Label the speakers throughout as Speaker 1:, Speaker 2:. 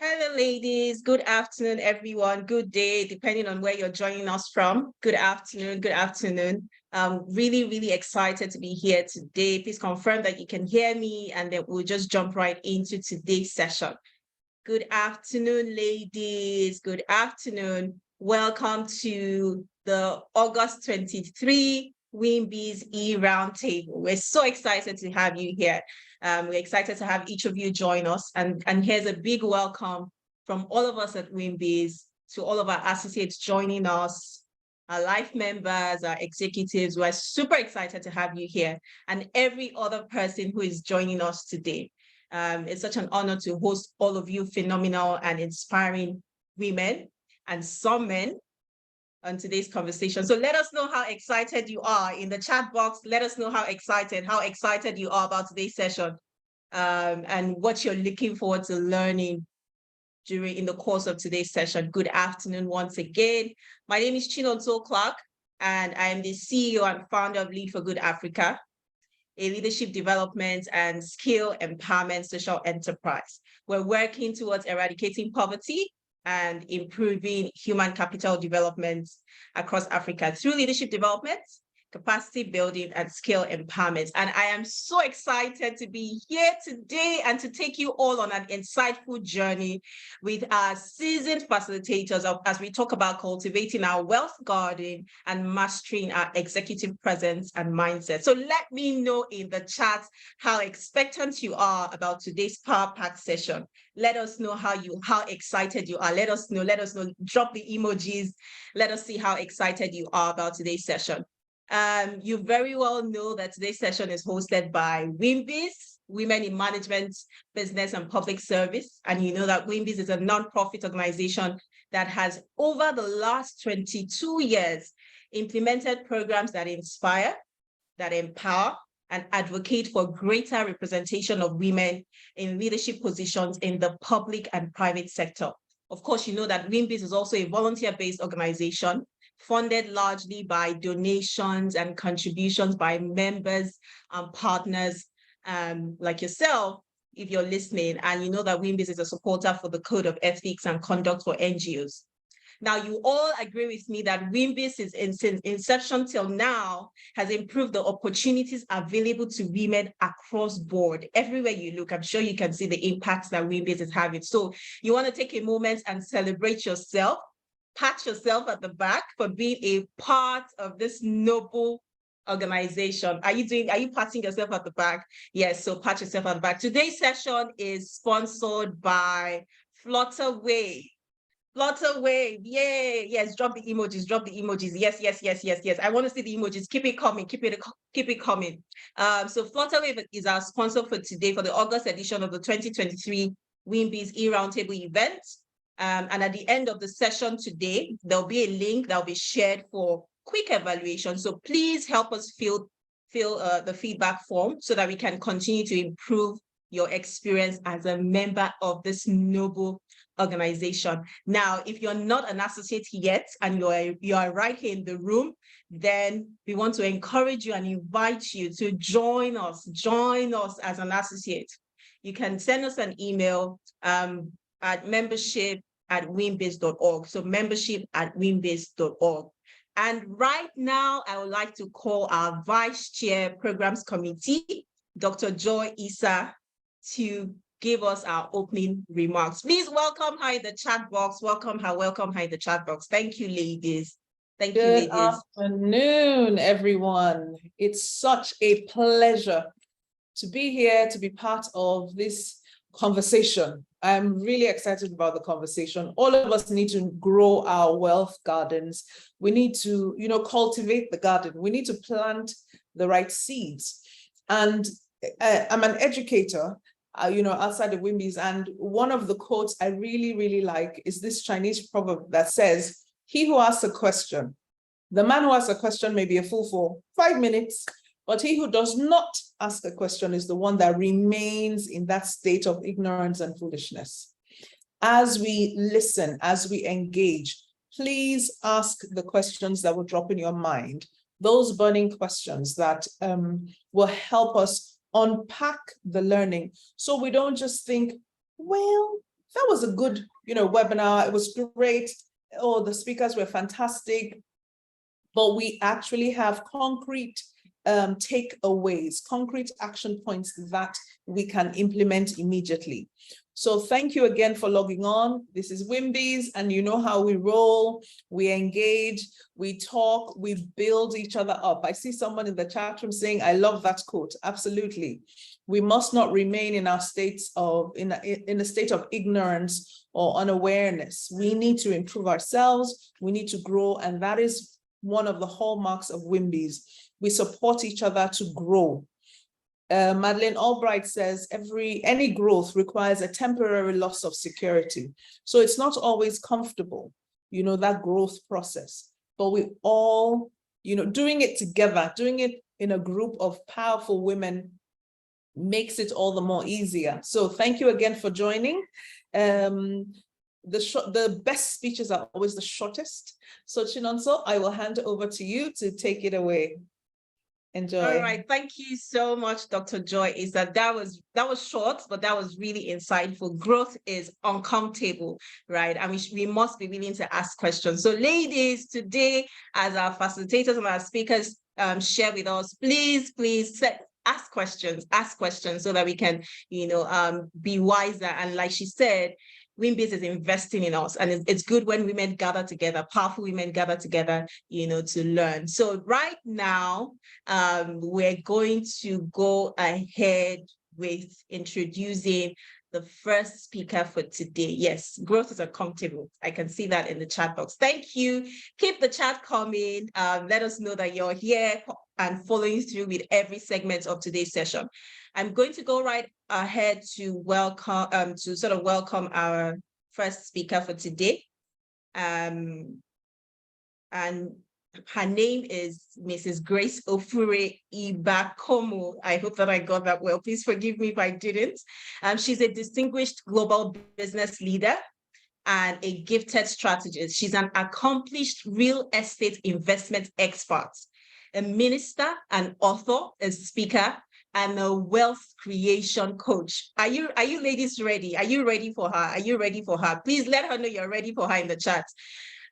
Speaker 1: Hello, ladies. Good afternoon, everyone. Good day, depending on where you're joining us from. Good afternoon. Good afternoon. Really excited to be here today. Please confirm that you can hear me, and then we'll just jump right into today's session. Good afternoon, ladies. Good afternoon. Welcome to the August 23 WIMBIZ e-Roundtable. We're so excited to have you here. We're excited to have each of you join us. And here's a big welcome from all of us at WIMBIZ to all of our associates joining us, our life members, our executives. We're super excited to have you here, and every other person who is joining us today. It's such an honor to host all of you phenomenal and inspiring women and some men on today's conversation. So let us know how excited you are in the chat box. Let us know how excited you are about today's session, and what you're looking forward to learning in the course of today's session. Good afternoon once again. My name is Chinonso Clark, and I am the CEO and founder of Lead for Good Africa, a leadership development and skill empowerment social enterprise. We're working towards eradicating poverty and improving human capital development across Africa through leadership development, capacity building, and skill empowerment. And I am so excited to be here today and to take you all on an insightful journey with our seasoned facilitators as we talk about cultivating our wealth garden and mastering our executive presence and mindset. So let me know in the chat how expectant you are about today's power-packed session. Let us know how excited you are. Let us know, drop the emojis. Let us see how excited you are about today's session. You very well know that today's session is hosted by WIMBIZ, Women in Management, Business and Public Service. And you know that WIMBIZ is a nonprofit organization that has, over the last 22 years, implemented programs that inspire, that empower, and advocate for greater representation of women in leadership positions in the public and private sector. Of course, you know that WIMBIZ is also a volunteer-based organization funded largely by donations and contributions by members and partners like yourself, if you're listening, and you know that WIMBIZ is a supporter for the Code of Ethics and Conduct for NGOs. Now, you all agree with me that WIMBIZ since inception till now has improved the opportunities available to women across board. Everywhere you look, I'm sure you can see the impacts that WIMBIZ is having. So you want to take a moment and celebrate yourself, pat yourself at the back for being a part of this noble organization. Are you patting yourself at the back? Yes, so pat yourself at the back. Today's session is sponsored by Flutterwave. Flutterwave, yay! Yes, drop the emojis. Yes. I want to see the emojis. Keep it coming. Keep it coming. So Flutterwave is our sponsor for today for the August edition of the 2023 WIMBIZ e-Roundtable event. And at the end of the session today, there'll be a link that'll be shared for quick evaluation. So please help us fill the feedback form so that we can continue to improve your experience as a member of this noble organization. Now, if you're not an associate yet and you are right here in the room, then we want to encourage you and invite you to join us as an associate. You can send us an email at membership@wimbiz.org. So membership@wimbiz.org. And right now, I would like to call our Vice Chair Programs Committee, Dr. Joy Issa, to give us our opening remarks. Please welcome her in the chat box. Welcome her in the chat box. Thank you, ladies. Thank you, ladies.
Speaker 2: Good afternoon, everyone. It's such a pleasure to be here, to be part of this conversation. I'm really excited about the conversation. All of us need to grow our wealth gardens. We need to, cultivate the garden. We need to plant the right seeds. And I'm an educator, outside of WIMBIZ. And one of the quotes I really like is this Chinese proverb that says, "He who asks a question, the man who asks a question may be a fool for 5 minutes, but he who does not ask a question is the one that remains in that state of ignorance and foolishness." As we listen, as we engage, please ask the questions that will drop in your mind, those burning questions that will help us unpack the learning, so we don't just think, well, that was a good, webinar. It was great. Oh, the speakers were fantastic. But we actually have concrete takeaways, concrete action points that we can implement immediately. So thank you again for logging on. This is WIMBIZ, and you know how we roll. We engage, we talk, we build each other up. I see someone in the chat room saying, I love that quote. Absolutely. We must not remain in our states of, in a state of ignorance or unawareness. We need to improve ourselves. We need to grow. And that is one of the hallmarks of WIMBIZ. We support each other to grow. Madeleine Albright says any growth requires a temporary loss of security. So it's not always comfortable, that growth process, but we all, doing it together, doing it in a group of powerful women makes it all the more easier. So thank you again for joining. The best speeches are always the shortest. So Chinonso, I will hand over to you to take it away. Enjoy.
Speaker 1: All right, thank you so much, Dr. Joy. That was short, but that was really insightful. Growth is uncomfortable, right? And we must be willing to ask questions. So ladies, today, as our facilitators and our speakers share with us, please ask questions so that we can, be wiser. And like she said, WIMBIZ is investing in us, and it's good when women gather together, powerful women gather together, to learn. So right now, we're going to go ahead with introducing the first speaker for today. Yes, growth is uncomfortable. I can see that in the chat box. Thank you. Keep the chat coming. Let us know that you're here and following through with every segment of today's session. I'm going to go right ahead to welcome our first speaker for today. And her name is Mrs. Grace Ofure Ibakomo. I hope that I got that well. Please forgive me if I didn't. She's a distinguished global business leader and a gifted strategist. She's an accomplished real estate investment expert, a minister, an author, a speaker, and a wealth creation coach. Are you ladies ready? Are you ready for her? Are you ready for her? Please let her know you're ready for her in the chat.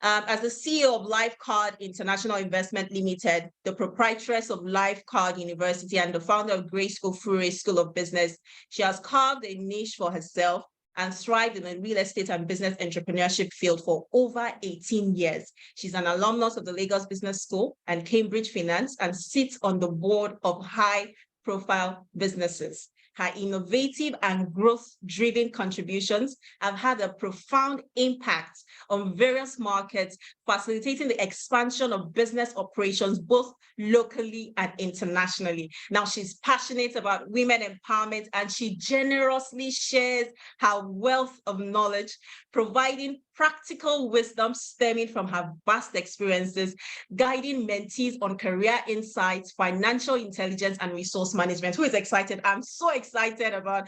Speaker 1: As the CEO of LifeCard International Investment Limited, the proprietress of LifeCard University, and the founder of Grace Ofure School of Business, she has carved a niche for herself and thrived in the real estate and business entrepreneurship field for over 18 years. She's an alumnus of the Lagos Business School and Cambridge Finance, and sits on the board of high-profile businesses. Her innovative and growth-driven contributions have had a profound impact on various markets, facilitating the expansion of business operations both locally and internationally. Now, she's passionate about women empowerment, and she generously shares her wealth of knowledge, providing practical wisdom stemming from her vast experiences, guiding mentees on career insights, financial intelligence, and resource management. Who is excited? I'm so excited about,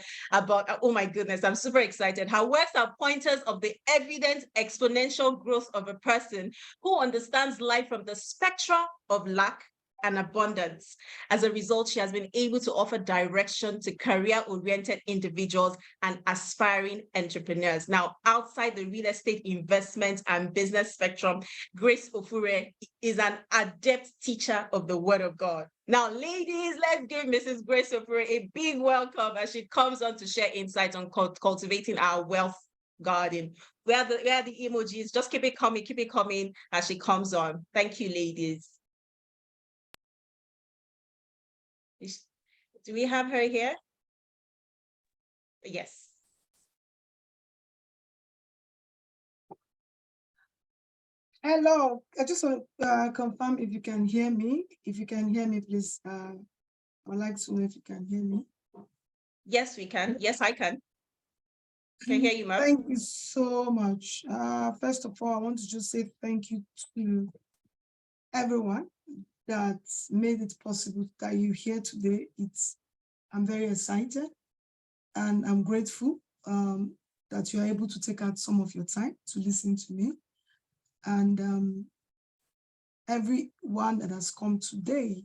Speaker 1: oh my goodness, I'm super excited. Her works are pointers of the evident exponential growth of a person who understands life from the spectrum of lack and abundance. As a result, she has been able to offer direction to career-oriented individuals and aspiring entrepreneurs. Now, outside the real estate investment and business spectrum, Grace Ofure is an adept teacher of the Word of God. Now, ladies, let's give Mrs. Grace Ofure a big welcome as she comes on to share insights on cultivating our wealth garden. Where are the emojis? Just keep it coming as she comes on. Thank you, ladies. Do we have her here? Yes.
Speaker 3: Hello, I just want to confirm if you can hear me. If you can hear me, please, I would like to know if you can hear me.
Speaker 1: Yes, we can. Yes, I can. Can hear you, ma'am.
Speaker 3: Thank you so much. First of all, I want to just say thank you to everyone that made it possible that you're here today. I'm very excited, and I'm grateful that you're able to take out some of your time to listen to me. And everyone that has come today,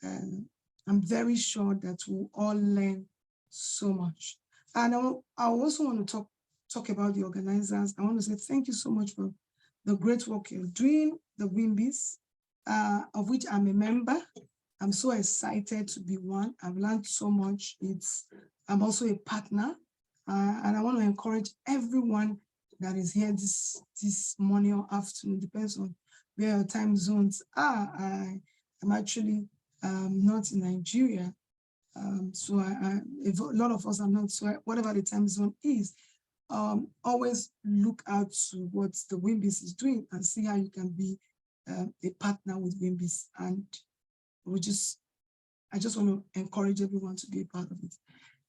Speaker 3: I'm very sure that we'll all learn so much. And I also want to talk about the organizers, I want to say thank you so much for the great work you're doing, the WIMBIZ, of which I'm a member. I'm so excited to be one. I've learned so much. I'm also a partner, and I want to encourage everyone that is here this morning or afternoon, depends on where your time zones are. I'm actually not in Nigeria, so a lot of us are not. So whatever the time zone is, always look out to what the WIMBIZ is doing and see how you can be a partner with WIMBIZ. And I just want to encourage everyone to be a part of it.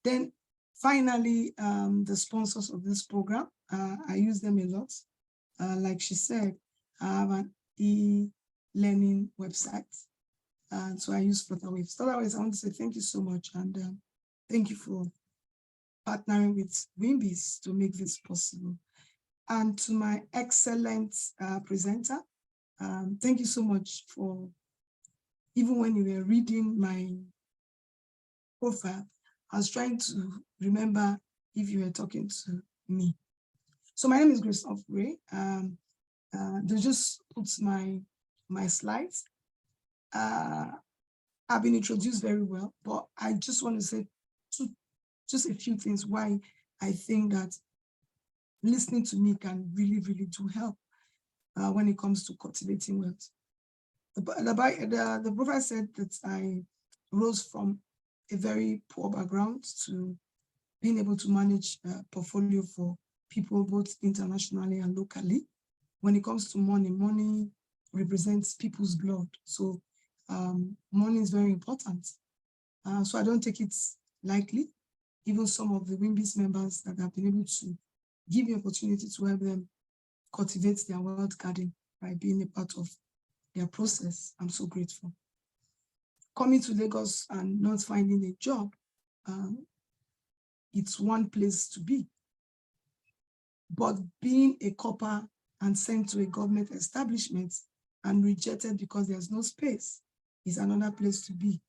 Speaker 3: Then finally, the sponsors of this program, I use them a lot. Like she said, I have an e-learning website. And so I use Flutterwaves. So otherwise, I want to say thank you so much. And thank you for partnering with WIMBIZ to make this possible. And to my excellent presenter, thank you so much for, even when you were reading my profile, I was trying to remember if you were talking to me. So my name is Grace Offray. They just put my slides. I've been introduced very well, but I just want to say just a few things why I think that listening to me can really, really do help when it comes to cultivating wealth. The professor said that I rose from a very poor background to being able to manage a portfolio for people both internationally and locally. When it comes to money, money represents people's blood. So money is very important. So I don't take it lightly. Even some of the WIMBIZ members that have been able to give me opportunity to help them cultivate their wealth garden by being a part of their process, I'm so grateful. Coming to Lagos and not finding a job, it's one place to be. But being a copper and sent to a government establishment and rejected because there's no space is another place to be.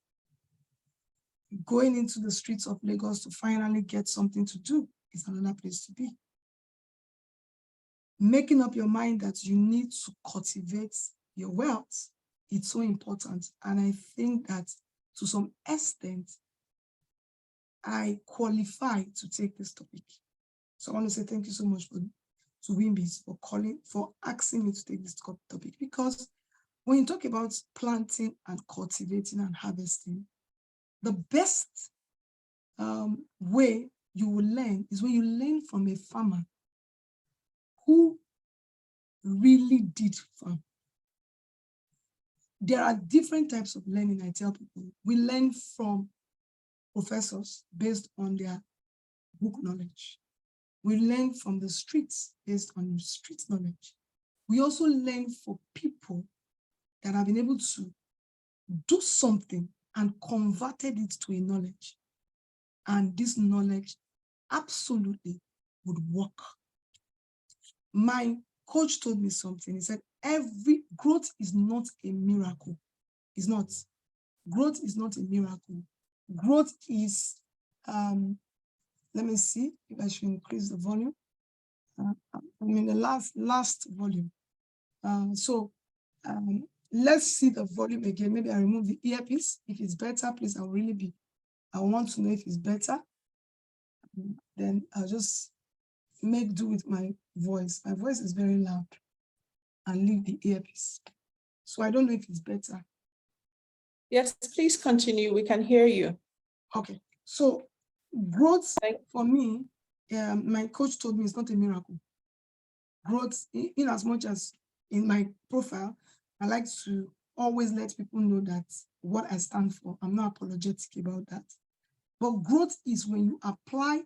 Speaker 3: Going into the streets of Lagos to finally get something to do is another place to be. Making up your mind that you need to cultivate your wealth, it's so important. And I think that to some extent, I qualify to take this topic. So I want to say thank you so much to WIMBIZ for asking me to take this topic, because when you talk about planting and cultivating and harvesting, the best way you will learn is when you learn from a farmer who really did farm. There are different types of learning, I tell people. We learn from professors based on their book knowledge. We learn from the streets based on street knowledge. We also learn from people that have been able to do something and converted it to a knowledge. And this knowledge absolutely would work. My coach told me something. He said, every growth is not a miracle. It's not. Growth is not a miracle. Growth is, let me see if I should increase the volume. I'm in the last volume. Let's see the volume again. Maybe I remove the earpiece. If it's better, please, I want to know if it's better. Then I'll just make do with my voice. My voice is very loud. And leave the earpiece. So I don't know if it's better.
Speaker 2: Yes, please continue. We can hear you.
Speaker 3: Okay. So growth for me, my coach told me it's not a miracle. Growth, in as much as in my profile, I like to always let people know that what I stand for, I'm not apologetic about that. But growth is when you apply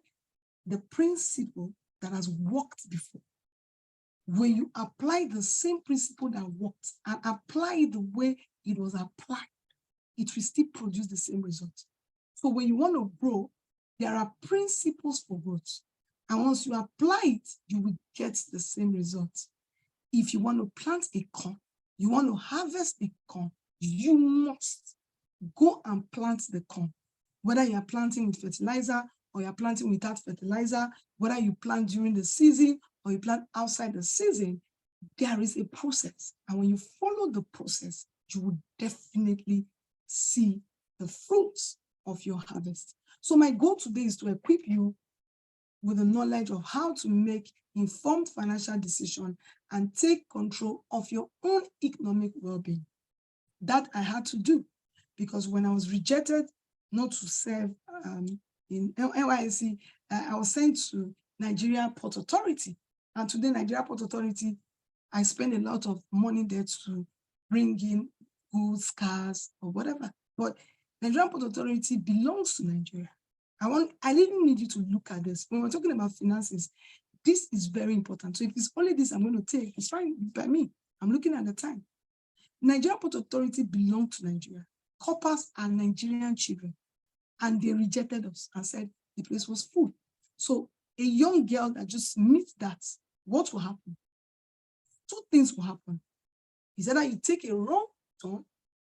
Speaker 3: the principle that has worked before. When you apply the same principle that worked and apply it the way it was applied, it will still produce the same result. So when you want to grow, there are principles for growth. And once you apply it, you will get the same result. If you want to plant a corn, you want to harvest a corn, you must go and plant the corn. Whether you're planting with fertilizer or you're planting without fertilizer, whether you plant during the season or you plant outside the season, there is a process. And when you follow the process, you will definitely see the fruits of your harvest. So my goal today is to equip you with the knowledge of how to make informed financial decisions and take control of your own economic well-being. That I had to do because when I was rejected not to serve in NYSC, I was sent to Nigeria Port Authority. And today, Nigeria Port Authority, I spend a lot of money there to bring in goods, cars, or whatever. But Nigeria Port Authority belongs to Nigeria. I didn't need you to look at this. When we're talking about finances, this is very important. So if it's only this I'm going to take, it's fine by me. I'm looking at the time. Nigeria Port Authority belonged to Nigeria. Coppers are Nigerian children. And they rejected us and said the place was full. So a young girl that just meets that, what will happen? Two things will happen. Is either you take a wrong turn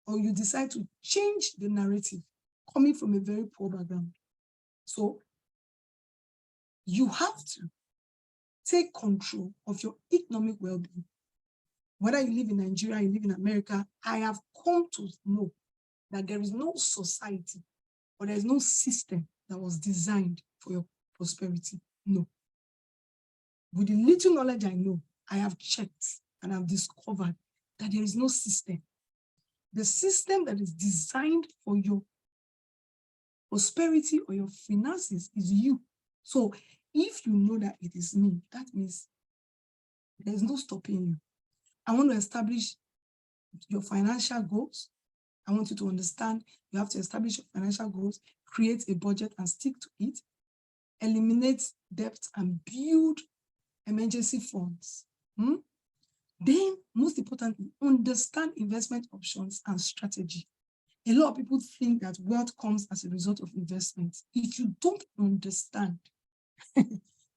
Speaker 3: or you decide to change the narrative coming from a very poor background. So you have to take control of your economic well-being. Whether you live in Nigeria, you live in America, I have come to know that there is no society or there is no system that was designed for your prosperity. No. With the little knowledge I know, I have checked and I've discovered that there is no system. The system that is designed for your prosperity or your finances is you. So if you know that it is me, that means there is no stopping you. I want to establish your financial goals. I want you to understand you have to establish your financial goals, create a budget and stick to it, eliminate debt and build emergency funds. Then, most importantly, understand investment options and strategy. A lot of people think that wealth comes as a result of investment. If you don't understand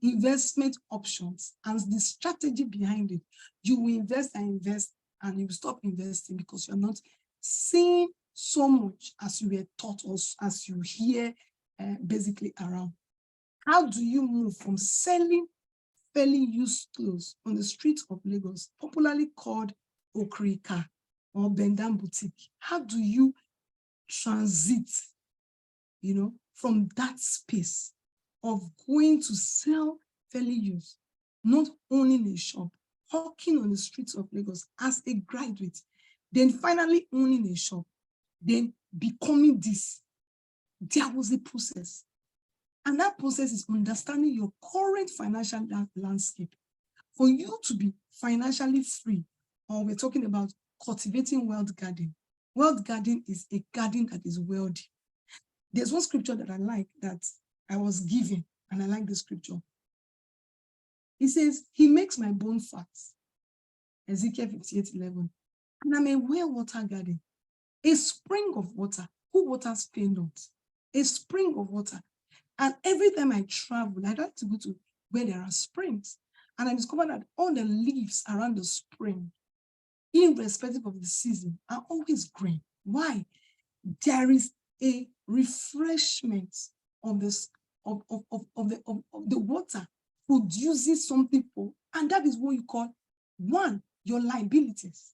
Speaker 3: investment options and the strategy behind it, you will invest and you will stop investing because you're not seeing so much as you were taught or as you hear basically around. How do you move from selling fairly used clothes on the streets of Lagos, popularly called Okrika or Bendam Boutique? How do you transit, from that space of going to sell fairly used, not owning a shop, hawking on the streets of Lagos as a graduate, then finally owning a shop, then becoming this? There was a process. And that process is understanding your current financial landscape. For you to be financially free, or we're talking about cultivating wealth garden. Wealth garden is a garden that is wealthy. There's one scripture that I like that I was given, and I like the scripture. It says, he makes my bone fat. Ezekiel 58:11. And I'm a well-water garden, a spring of water. Who waters fail not? A spring of water. And every time I travel, I like to go to where there are springs. And I discovered that all the leaves around the spring, irrespective of the season, are always green. Why? There is a refreshment of this of the water produces something for, and that is what you call, one, your liabilities.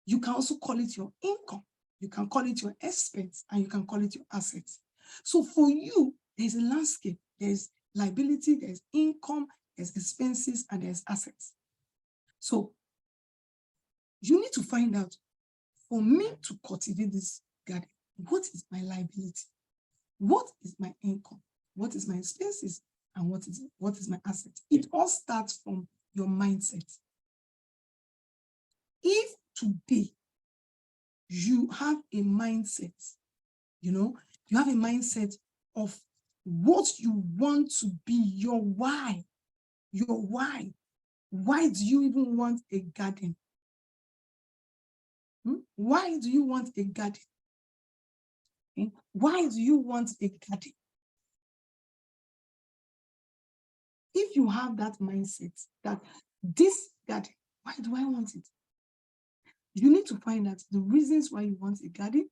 Speaker 3: You can also call it your income. You can call it your expense, and you can call it your assets. So for you, there's a landscape. There's liability, there's income, there's expenses, and there's assets. So you need to find out, for me to cultivate this garden, what is my liability? What is my income? What is my expenses? And what is my asset? It all starts from your mindset. If today you have a mindset, you have a mindset of what you want to be, your why. Why do you even want a garden? Why do you want a garden? Okay? Why do you want a garden? If you have that mindset that this garden, why do I want it? You need to find out the reasons why you want a garden.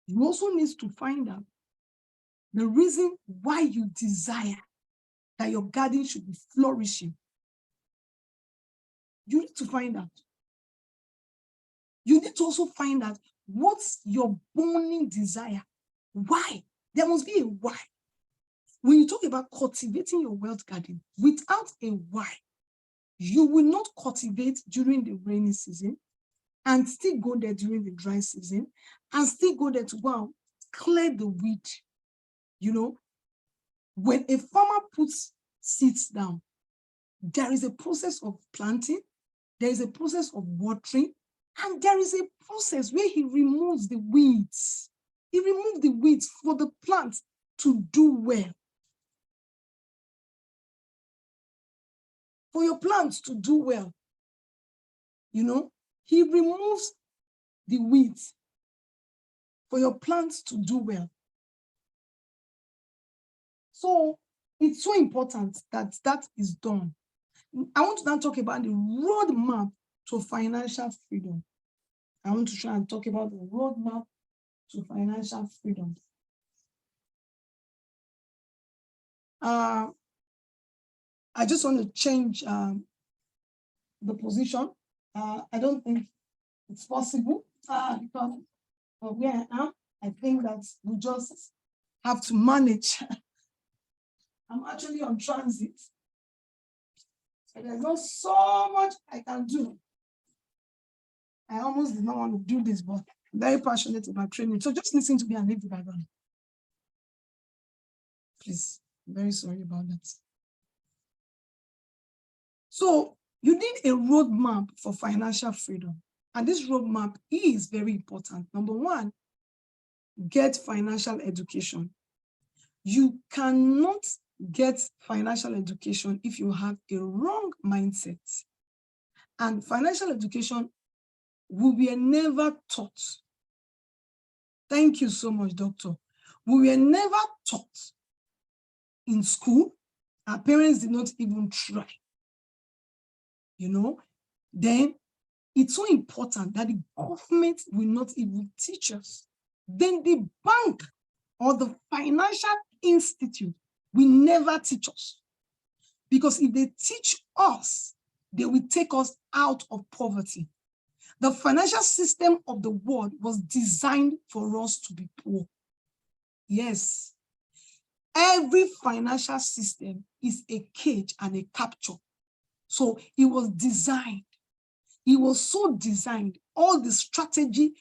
Speaker 3: You also need to find out the reason why you desire that your garden should be flourishing. You need to find out. You need to also find out what's your burning desire. Why? There must be a why. When you talk about cultivating your wealth garden, without a why, you will not cultivate during the rainy season and still go there during the dry season and still go there to go and clear the weed. You know, when a farmer puts seeds down, there is a process of planting, there is a process of watering, and there is a process where he removes the weeds. He removes the weeds for the plant to do well. For your plants to do well, you know, he removes the weeds for your plants to do well. So it's so important that that is done. I want to now talk about the roadmap to financial freedom. I want to try and talk about the roadmap to financial freedom. I just want to change the position. I don't think it's possible because of where I am. I think that we just have to manage. I'm actually on transit. So there's not so much I can do. I almost did not want to do this, but I'm very passionate about training. So just listen to me and leave the background. Please, I'm very sorry about that. So you need a roadmap for financial freedom. And this roadmap is very important. Number one, get financial education. You cannot get financial education if you have a wrong mindset. And financial education we were never taught. Thank you so much, doctor. We were never taught in school. Our parents did not even try. You know, then it's so important that the government will not even teach us. Then the bank or the financial institute will never teach us. Because if they teach us, they will take us out of poverty. The financial system of the world was designed for us to be poor. Yes. Every financial system is a cage and a capture. So it was designed. It was so designed. All the strategy,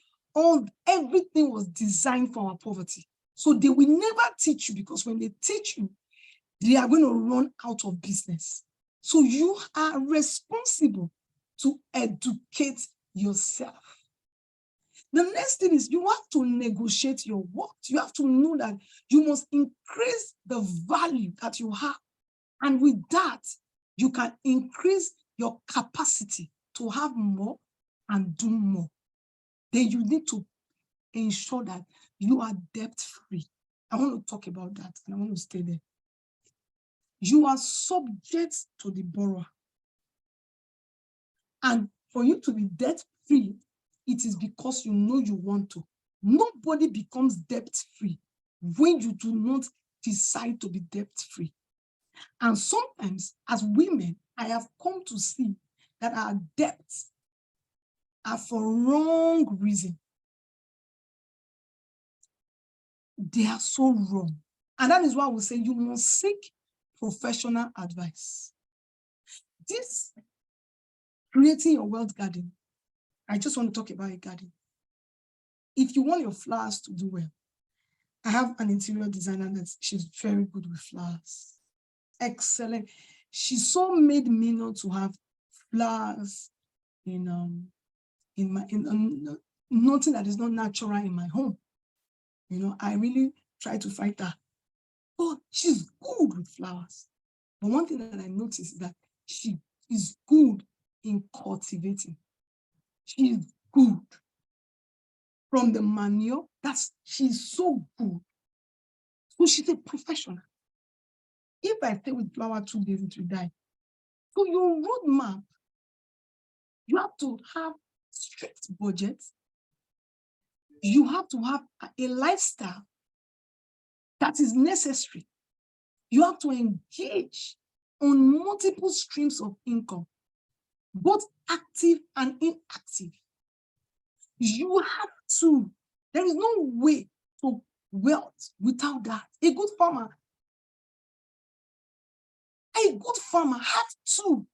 Speaker 3: everything was designed for our poverty. So they will never teach you, because when they teach you, they are going to run out of business. So you are responsible to educate yourself. The next thing is you have to negotiate your worth. You have to know that you must increase the value that you have. And with that, you can increase your capacity to have more and do more. Then you need to ensure that you are debt-free. I want to talk about that, and I want to stay there. You are subject to the borrower. And for you to be debt-free, it is because you know you want to. Nobody becomes debt-free when you do not decide to be debt-free. And sometimes, as women, I have come to see that our debts are for wrong reason. They are so wrong. And that is why we say you must seek professional advice. This creating your wealth garden, I just want to talk about a garden. If you want your flowers to do well, I have an interior designer that she's very good with flowers. Excellent. She so made me not to have flowers in nothing that is not natural in my home. You know, I really try to fight her. But she's good with flowers. But one thing that I noticed is that she is good in cultivating. She is good. From the manure, she's so good. So she's a professional. If I stay with flower 2 days, it will die. So your roadmap, you have to have strict budgets. You have to have a lifestyle that is necessary. You have to engage on multiple streams of income, both active and inactive. You have to. There is no way to wealth without that. A good farmer have to.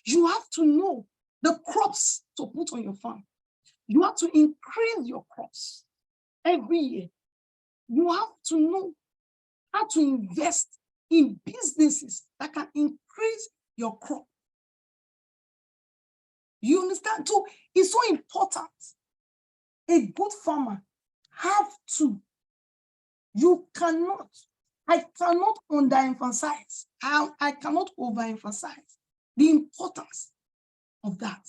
Speaker 3: You have to know the crops to put on your farm. You have to increase your crops every year. You have to know how to invest in businesses that can increase your crop. You understand? So it's so important. A good farmer have to. I cannot underemphasize, I cannot overemphasize the importance of that.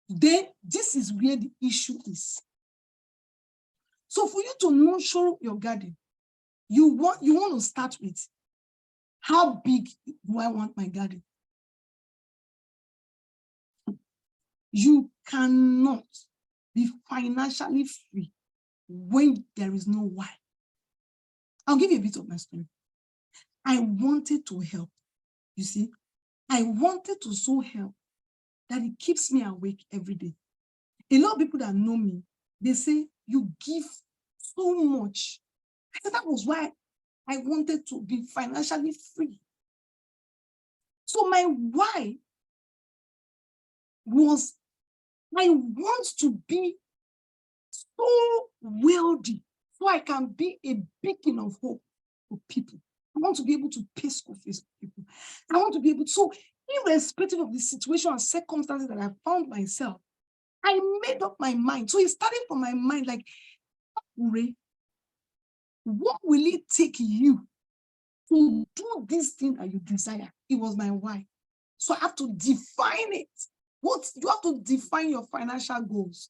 Speaker 3: Then this is where the issue is. So for you to nurture your garden, you want to start with, how big do I want my garden? You cannot be financially free when there is no why. I'll give you a bit of my story. I wanted to help. You see, I wanted to so help that it keeps me awake every day. A lot of people that know me, they say, you give so much. I said that was why I wanted to be financially free. So my why was, I want to be so wealthy so I can be a beacon of hope for people. I want to be able to pay school fees for people. I want to be able to, so irrespective of the situation and circumstances that I found myself, I made up my mind. So it started from my mind, like, Ure, what will it take you to do this thing that you desire? It was my why. So I have to define it. You have to define your financial goals.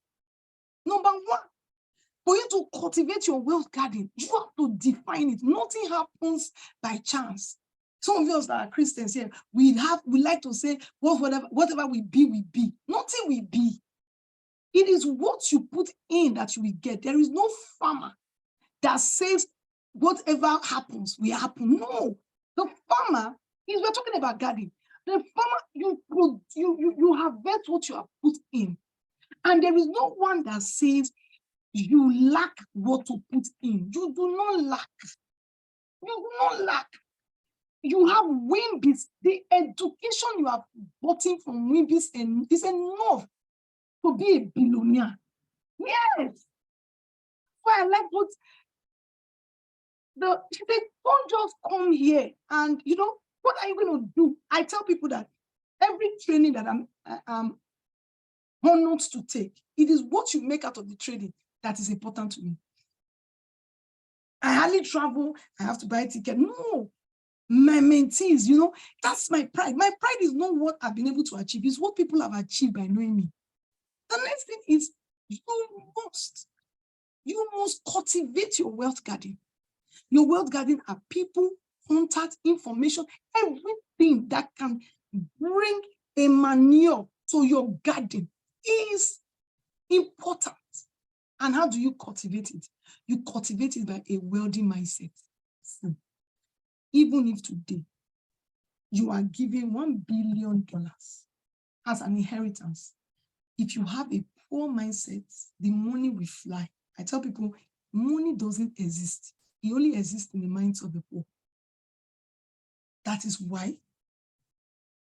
Speaker 3: Number one, for you to cultivate your wealth garden, you have to define it. Nothing happens by chance. Some of us that are Christians here, we like to say, whatever we be, we be. Nothing will be. It is what you put in that you will get. There is no farmer that says whatever happens will happen. No, the farmer is, we're talking about gardening. The farmer, you harvest what you have put in, and there is no one that says you lack what to put in. You do not lack. You do not lack. You have WIMBIZ. The education you have gotten from WIMBIZ is enough to be a billionaire. Yes. So I like what she said, don't just come here and, what are you going to do? I tell people that every training that I'm honored to take, it is what you make out of the training that is important to me. I hardly travel. I have to buy a ticket. No, my mentees, that's my pride. My pride is not what I've been able to achieve. It's what people have achieved by knowing me. The next thing is you must cultivate your wealth garden. Your wealth garden are people, contact, information, everything that can bring a manure to your garden is important. And how do you cultivate it? You cultivate it by a wealthy mindset. Even if today you are given $1 billion as an inheritance, if you have a poor mindset, the money will fly. I tell people, money doesn't exist. It only exists in the minds of the poor. That is why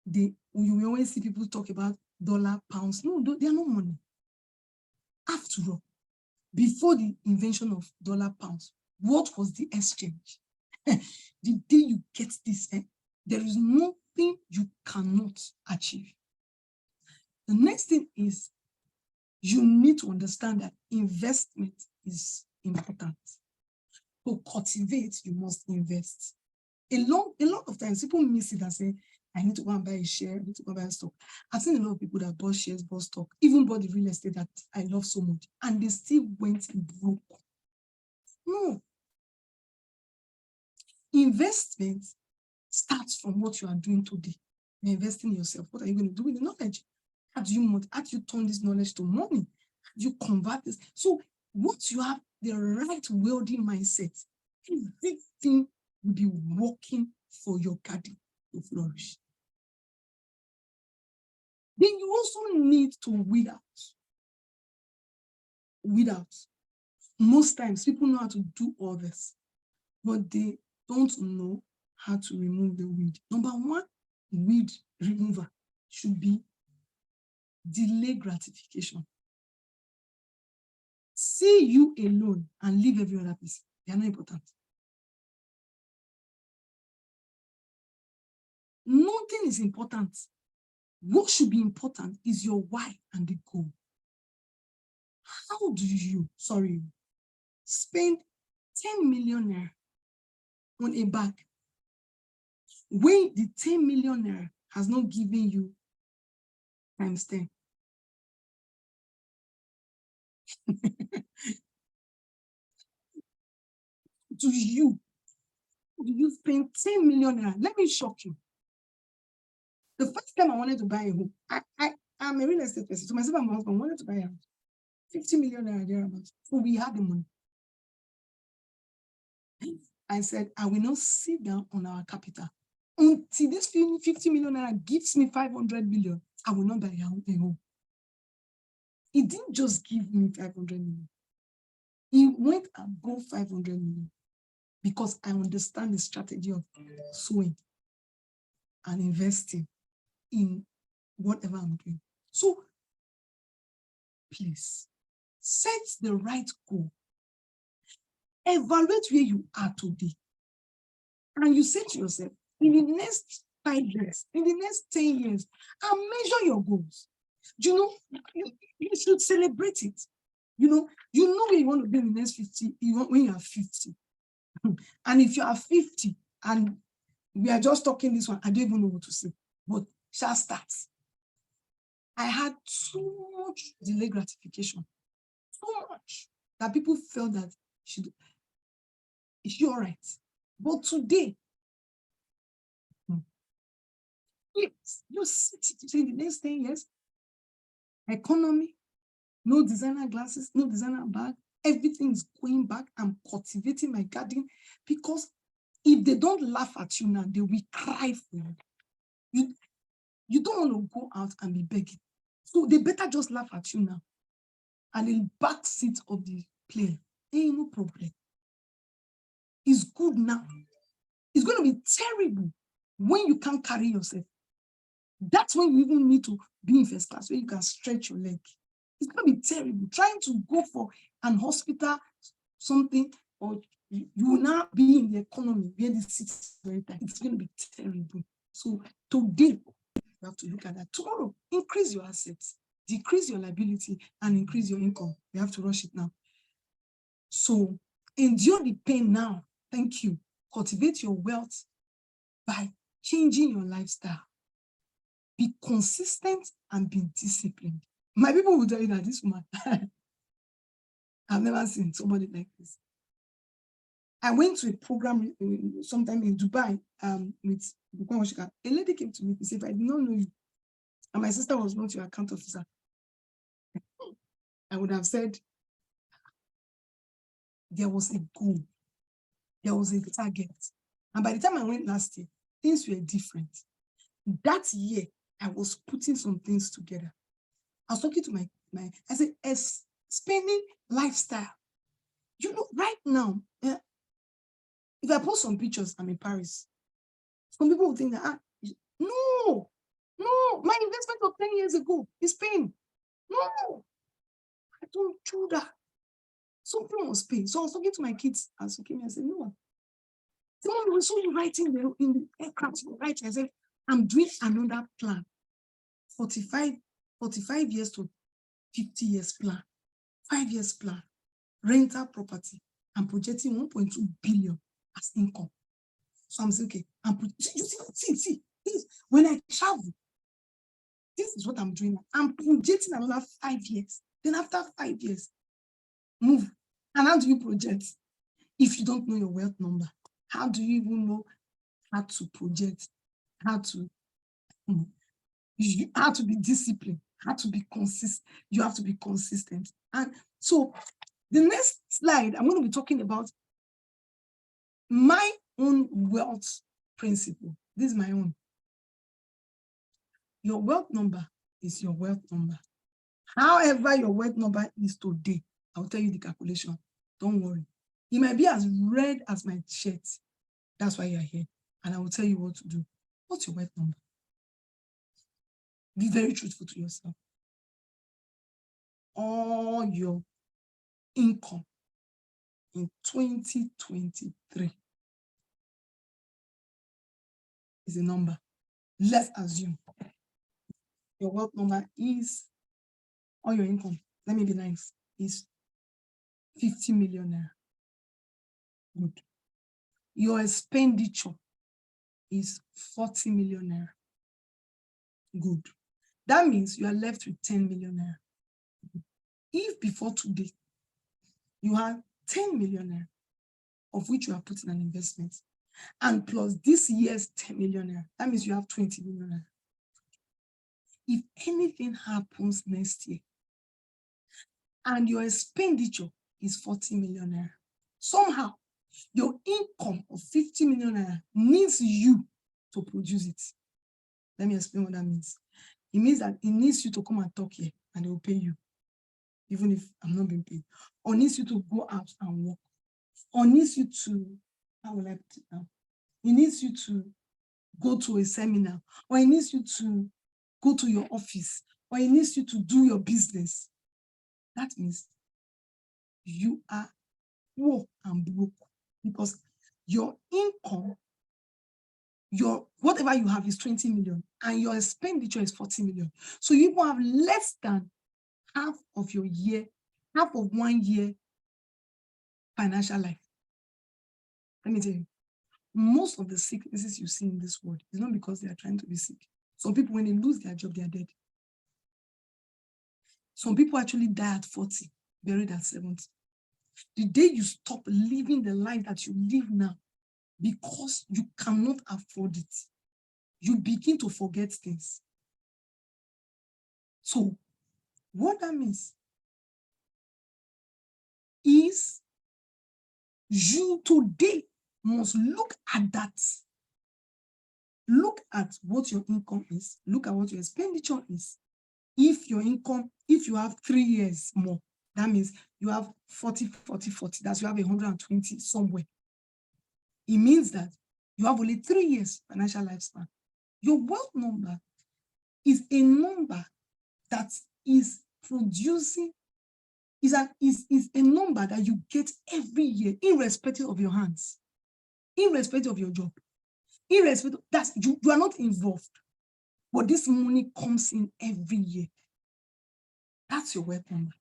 Speaker 3: you will always see people talk about dollar, pounds. No, they are not money. After all, before the invention of dollar, pounds, what was the exchange? The day you get this, there is nothing you cannot achieve. The next thing is you need to understand that investment is important. To cultivate, you must invest. A lot of times people miss it and say, I need to go and buy a share, I need to go and buy a stock. I've seen a lot of people that bought shares, bought stock, even bought the real estate that I love so much, and they still went broke. No. Investment starts from what you are doing today. You're investing in yourself. What are you going to do with the knowledge? How do you turn this knowledge to money? How do you convert this? So once you have the right wealthy mindset, everything will be working for your garden to flourish. Then you also need to weed out. Weed out. Most times people know how to do all this, but they don't know how to remove the weed. Number one, weed remover should be delay gratification. See you alone and leave every other person. They are not important. Nothing is important. What should be important is your why and the goal. How do you, spend 10 million naira on a bag when the 10 million naira has not given you times 10? Do you spend 10 million naira? Let me shock you. The first time I wanted to buy a home, I'm a real estate person. So myself and my husband wanted to buy a house. 50 million naira thereabouts. So we had the money. I said, I will not sit down on our capital until this 50 million naira gives me 500 million. I will not buy a home. He didn't just give me 500 million. He went above 500 million because I understand the strategy of sowing and investing in whatever I'm doing. So please set the right goal. Evaluate where you are today. And you say to yourself, in the next 5 years, in the next 10 years, and measure your goals. You know, you should celebrate it. You know where you want to be in the next 50, when you are 50. And if you are 50 and we are just talking this one, I don't even know what to say, but shall start. I had so much delay gratification, so much that people felt that is she all right? But today, yes, you see in the next 10 years, economy, no designer glasses, no designer bag, everything is going back. I'm cultivating my garden because if they don't laugh at you now, they will cry for you. You don't want to go out and be begging. So they better just laugh at you now. And in the back seat of the plane, ain't no problem. It's good now. It's going to be terrible when you can't carry yourself. That's when you even need to be in first class, where you can stretch your leg. It's going to be terrible. Trying to go for an hospital, something, or you will now be in the economy where the seat is very tight. It's going to be terrible. So today, you have to look at that. Tomorrow, increase your assets, decrease your liability, and increase your income. You have to rush it now. So endure the pain now. Thank you. Cultivate your wealth by changing your lifestyle. Be consistent and be disciplined. My people will tell you that this woman, I've never seen somebody like this. I went to a program sometime in Dubai with a lady came to me and said, if I did not know you, and my sister was not your account officer, I would have said there was a goal, there was a target. And by the time I went last year, things were different. That year, I was putting some things together. I was talking to my I said, spending lifestyle. You know, right now, if I post some pictures, I'm in Paris. Some people will think that, no, my investment of 10 years ago is paying. No, I don't do that. Something was paying. So I was talking to my kids as okay, I said, no. Someone was so writing in the aircraft, right? I said, I'm doing another plan. 45 years to 50 years plan, 5 years plan, rental property. I'm projecting 1.2 billion as income. So I'm saying, okay, see, when I travel, this is what I'm doing. I'm projecting another 5 years. Then after 5 years, move. And how do you project if you don't know your wealth number? How do you even know how to project? How to be disciplined? How to be consistent? You have to be consistent. And so The next slide, I'm going to be talking about my own wealth principle. This is my own. Your wealth number is your wealth number. However your wealth number is today, I'll tell you the calculation. Don't worry. It might be as red as my shirt. That's why you're here. And I will tell you what to do. What's your wealth number? Be very truthful to yourself. All your income in 2023 is a number. Let's assume your wealth number is, all your income, let me be nice, is 50 million naira. Good. Your expenditure is 40 million naira. Good. That means you are left with 10 million naira. If before today you have 10 million naira, of which you have put in an investment, and plus this year's 10 million naira, that means you have 20 million naira. If anything happens next year and your expenditure is 40 million naira, somehow your income of 50 million naira needs you to produce it. Let me explain what that means. It means that it needs you to come and talk here and they will pay you, even if I'm not being paid. Or needs you to go out and work. Or needs you to, how will I put it now? It needs you to go to a seminar. Or it needs you to go to your office. Or it needs you to do your business. That means you are poor and broke because your income, your whatever you have is 20 million and your expenditure is 40 million. So you will have less than half of your year, half of 1 year financial life. Let me tell you, most of the sicknesses you see in this world is not because they are trying to be sick. Some people, when they lose their job, they are dead. Some people actually die at 40, buried at 70. The day you stop living the life that you live now because you cannot afford it, you begin to forget things. So what that means is you today must look at that. Look at what your income is. Look at what your expenditure is. If your income, if you have 3 years more, that means you have 40, 40, 40. That's you have 120 somewhere. It means that you have only 3 years financial lifespan. Your wealth number is a number that is producing, is a number that you get every year, irrespective of your hands, irrespective of your job, irrespective, that's you are not involved. But this money comes in every year. That's your wealth number.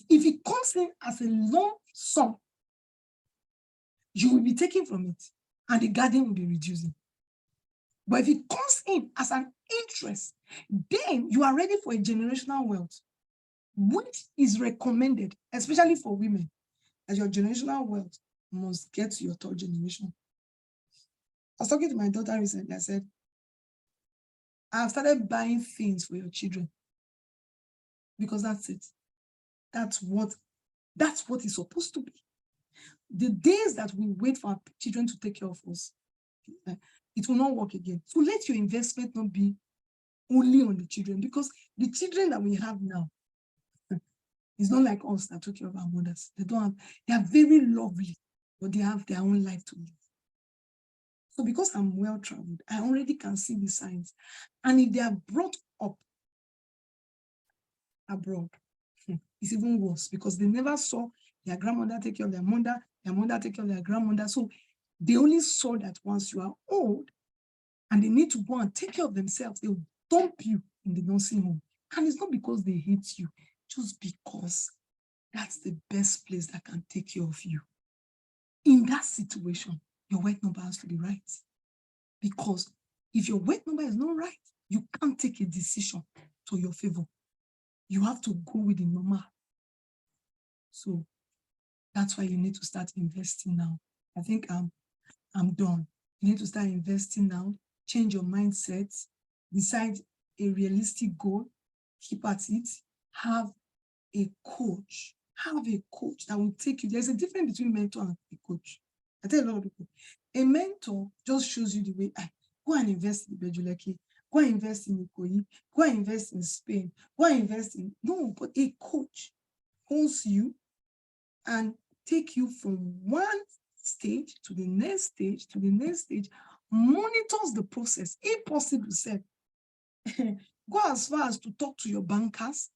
Speaker 3: If it comes in as a lump sum, you will be taking from it and the garden will be reducing. But if it comes in as an interest, then you are ready for a generational wealth, which is recommended, especially for women, as your generational wealth must get to your third generation. I was talking to my daughter recently. I said, I've started buying things for your children because that's it. That's what it's supposed to be. The days that we wait for our children to take care of us, it will not work again. So let your investment not be only on the children, because the children that we have now is not like us that took care of our mothers. They are very lovely, but they have their own life to live. So because I'm well-traveled, I already can see the signs. And if they are brought up abroad, it's even worse because they never saw their grandmother take care of their mother take care of their grandmother. So they only saw that once you are old and they need to go and take care of themselves, they will dump you in the nursing home. And it's not because they hate you, just because that's the best place that can take care of you. In that situation, your wealth number has to be right. Because if your wealth number is not right, you can't take a decision to your favor. You have to go with the normal. So that's why you need to start investing now. I think I'm done. You need to start investing now, change your mindset, decide a realistic goal, keep at it, have a coach. Have a coach that will take you. There's a difference between mentor and a coach. I tell a lot of people, a mentor just shows you the way. Go and invest in Bejuleki, go and invest in Ikoyi, go and invest in Spain, go and invest in. No, but a coach holds you and take you from one stage to the next stage to the next stage, monitors the process. If possible, said, go as far as to talk to your bankers,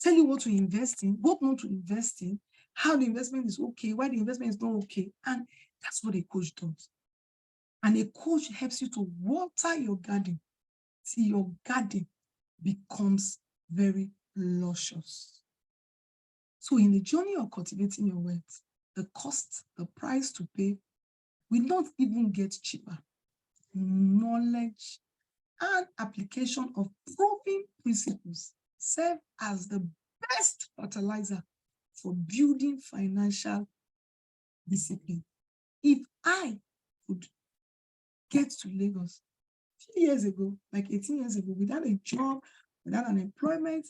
Speaker 3: tell you what to invest in, what not to invest in, how the investment is okay, why the investment is not okay. And that's what a coach does. And a coach helps you to water your garden till your garden becomes very luscious. So in the journey of cultivating your wealth, the cost, the price to pay will not even get cheaper. Knowledge and application of proven principles serve as the best fertilizer for building financial discipline. If I could get to Lagos a few years ago, like 18 years ago, without a job, without an employment,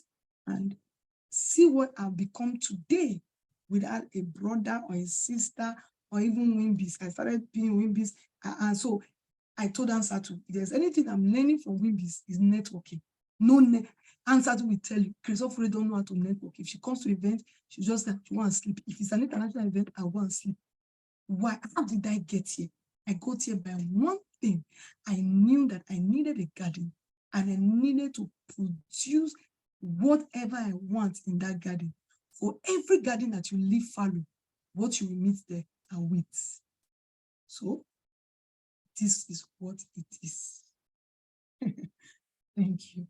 Speaker 3: and see what I've become today without a brother or a sister or even WIMBIZ. I started being WIMBIZ, and so I told Ansatu, if there's anything I'm learning from WIMBIZ is networking. Ansatu will tell you, Christopher don't know how to network. If she comes to event, she just like, she want to sleep. If it's an international event, I want to sleep. Why? How did I get here? I got here by one thing. I knew that I needed a garden and I needed to produce whatever I want in that garden. For every garden that you leave fallow, what you will meet there are weeds. So this is what it is. Thank you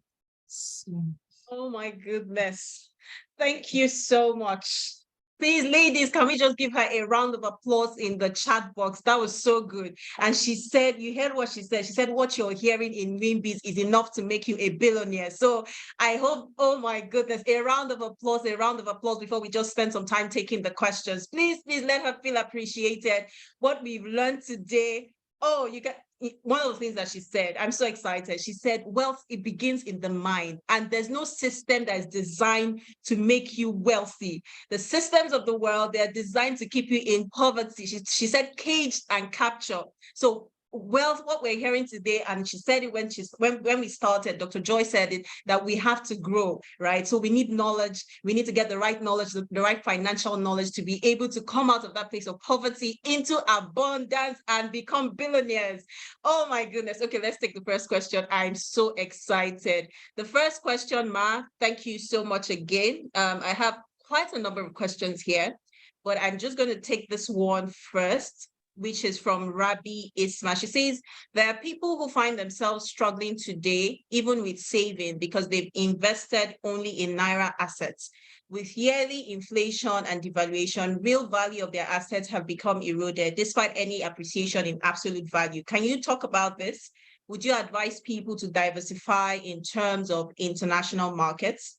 Speaker 3: so much.
Speaker 1: Oh my goodness. Thank you so much. Please, ladies, can we just give her a round of applause in the chat box? That was so good. And she said, you heard what she said. She said, what you're hearing in WIMBIZ is enough to make you a billionaire. So I hope, oh my goodness, a round of applause before we just spend some time taking the questions. Please let her feel appreciated. What we've learned today. Oh, you got one of the things that she said, I'm so excited. She said, wealth, it begins in the mind, and there's no system that is designed to make you wealthy. The systems of the world, they're designed to keep you in poverty. She said caged and capture. So wealth, what we're hearing today, and she said it when we started, Dr. Joy said it, that we have to grow, right? So we need knowledge. We need to get the right knowledge, the right financial knowledge to be able to come out of that place of poverty into abundance and become billionaires. Oh my goodness. Okay, let's take the first question. I'm so excited. The first question, Ma, thank you so much again. I have quite a number of questions here, but I'm just going to take this one first, which is from Rabi Isma. She says, there are people who find themselves struggling today, even with saving, because they've invested only in Naira assets. With yearly inflation and devaluation, real value of their assets have become eroded, despite any appreciation in absolute value. Can you talk about this? Would you advise people to diversify in terms of international markets?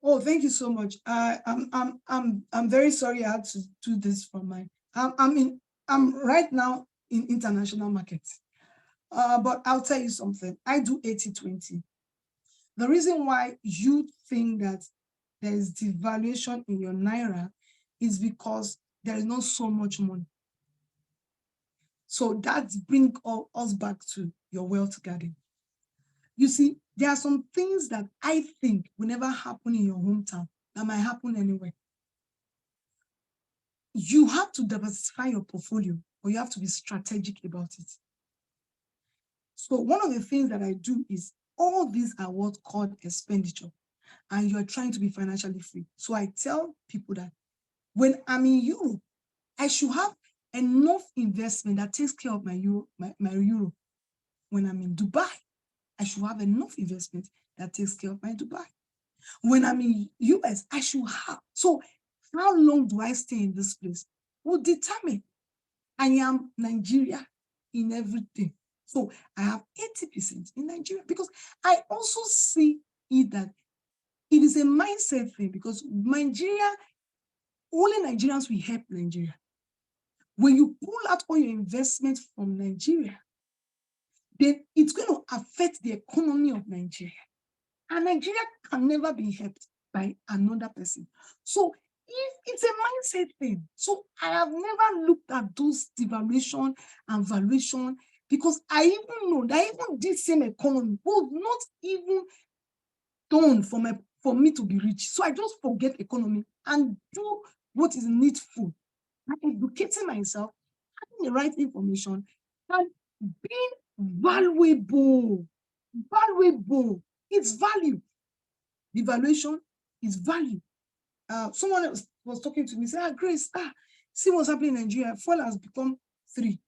Speaker 3: Oh, thank you so much. I'm very sorry I had to do this for my. I'm right now in international markets, but I'll tell you something. I do 80-20. The reason why you think that there is devaluation in your Naira is because there is not so much money. So that brings us back to your wealth garden. You see, there are some things that I think will never happen in your hometown that might happen anywhere. You have to diversify your portfolio, or you have to be strategic about it. So one of the things that I do is all these are what's called expenditure, and you're trying to be financially free. So I tell people that when I'm in Europe, I should have enough investment that takes care of my euro. When I'm in Dubai, I should have enough investment that takes care of my Dubai. When I'm in US, I should have. So how long do I stay in this place will determine. I am Nigeria in everything. So I have 80% in Nigeria, because I also see it that it is a mindset thing, because Nigeria, only Nigerians will help Nigeria. When you pull out all your investments from Nigeria, then it's going to affect the economy of Nigeria. And Nigeria can never be helped by another person. So if it's a mindset thing, so I have never looked at those devaluation and valuation, because I even know that even this same economy was not even done for me to be rich. So I just forget economy and do what is needful. I'm educating myself, having the right information, and being valuable. Valuable. It's value. The valuation is value. Someone else was talking to me, said, Grace, see what's happening in Nigeria. Fuel has become 3.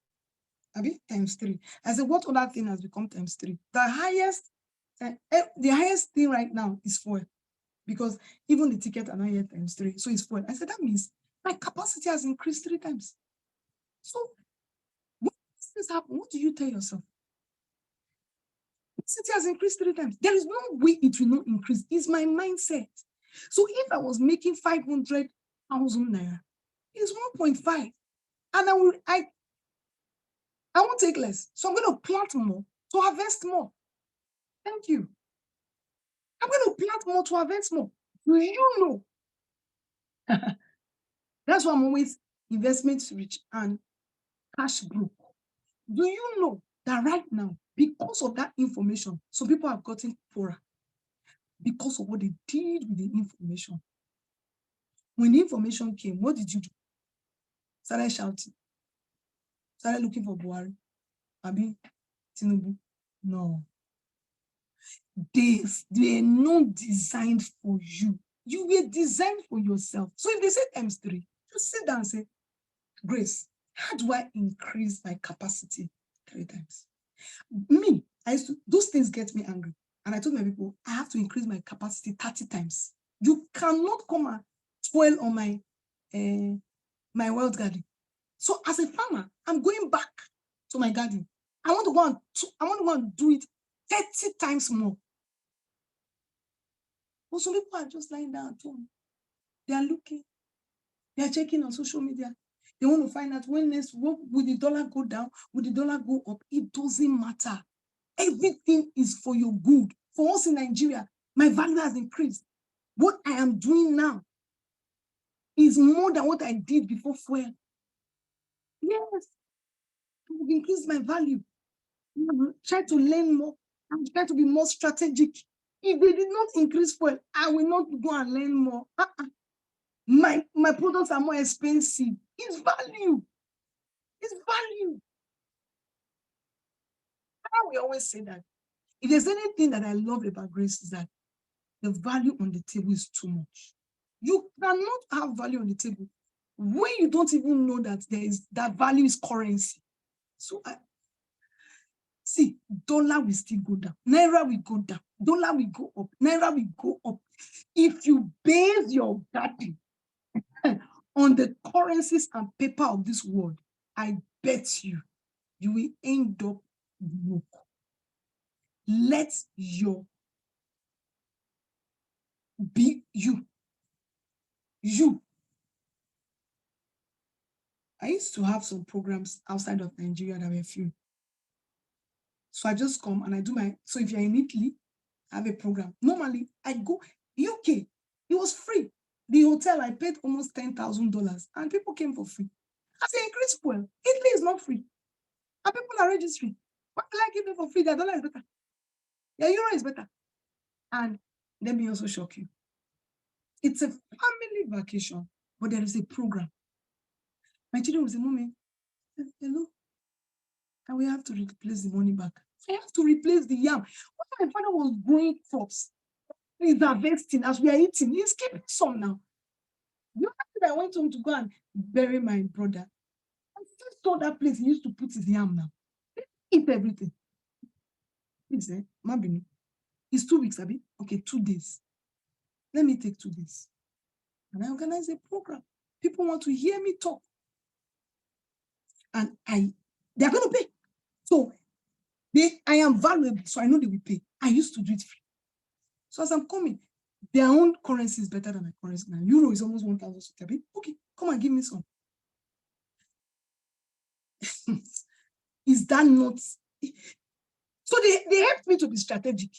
Speaker 3: Times 3. I said, what other thing has become times 3? The highest thing right now is fuel, because even the ticket are not yet times 3. So it's fuel. I said, that means my capacity has increased 3 times. So when this happen, what do you tell yourself? Capacity has increased 3 times. There is no way it will not increase. It's my mindset. So if I was making 500,000 naira, it's 1.5. And I won't take less. So I'm going to plant more to harvest more. Thank you. I'm going to plant more to harvest more. Do you know? That's why I'm always investment rich and cash broke. Do you know that right now, because of that information, some people have gotten poorer because of what they did with the information? When the information came, what did you do? Started shouting. Started looking for Buhari. Abi, Tinubu. No. They are not designed for you. You were designed for yourself. So if they say times 3, just sit down and say, Grace, how do I increase my capacity 3 times? Me, those things get me angry. And I told my people, I have to increase my capacity 30 times. You cannot come and spoil on my wild garden. So as a farmer, I'm going back to my garden. I want to go and do it 30 times more. But some people are just lying down at home. They are looking. They are checking on social media. They want to find out will the dollar go down? Will the dollar go up? It doesn't matter. Everything is for your good. For us in Nigeria, my value has increased. What I am doing now is more than what I did before fuel. Yes, I have increased my value. I try to learn more. I try to be more strategic. If they did not increase fuel, I will not go and learn more. My products are more expensive. It's value. It's value. We always say that. If there's anything that I love about Grace, is that the value on the table is too much. You cannot have value on the table when you don't even know that that value is currency. So see, dollar will still go down. Naira will go down. Dollar will go up. Naira will go up. If you base your garden on the currencies and paper of this world, I bet you will end up broke. Let your be you. You. I used to have some programs outside of Nigeria that were free. So I just come and I do so if you're in Italy, I have a program. Normally, I go UK. It was free. The hotel, I paid almost $10,000 and people came for free. I say, increase fuel. Italy is not free. And people are registering. Why can I give them for free? Their dollar is better. Their euro is better. And let me also shock you. It's a family vacation, but there is a program. My children will say, Mommy, hello, and we have to replace the money back. I have to replace the yam. When my father was growing crops, he's harvesting as we are eating. He's keeping some now. The other day I went home to go and bury my brother. I still saw that place he used to put his yam now. Eat everything. He said, Mabini, it's 2 weeks, Abi. Okay, 2 days. Let me take 2 days. And I organize a program. People want to hear me talk. And they're going to pay. So I am valuable, so I know they will pay. I used to do it free. So as I'm coming, their own currency is better than my currency now. Euro is almost 1,000. Okay, come and give me some. Is that not? So they helped me to be strategic.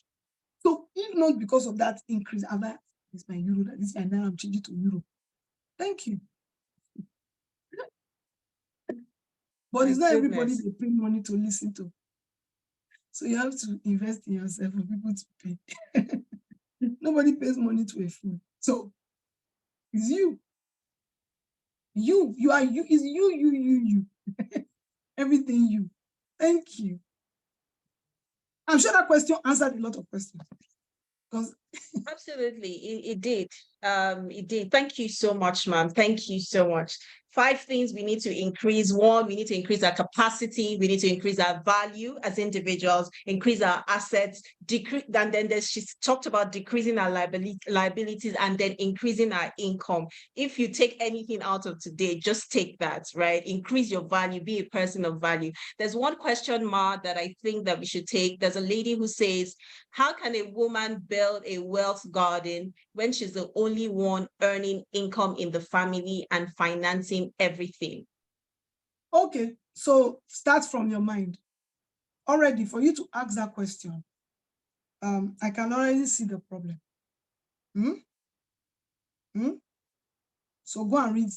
Speaker 3: So if not because of that increase, This is my euro, this is my naira, I'm changing to euro. Thank you. But it's not everybody they pay money to listen to. So you have to invest in yourself for people to pay. Nobody pays money to a fool. So it's you. You are you, is you. Everything you. Thank you. I'm sure that question answered a lot of questions. Because
Speaker 1: absolutely, it did. It did. Thank you so much, ma'am. Thank you so much. 5 things we need to increase. 1, we need to increase our capacity. We need to increase our value as individuals, increase our assets, decrease. And then she talked about decreasing our liabilities and then increasing our income. If you take anything out of today, just take that, right? Increase your value, be a person of value. There's one question mark that I think that we should take. There's a lady who says, how can a woman build a wealth garden when she's the only one earning income in the family and financing everything?
Speaker 3: okay, so start from your mind. Already, for you to ask that question, I can already see the problem. So go and read.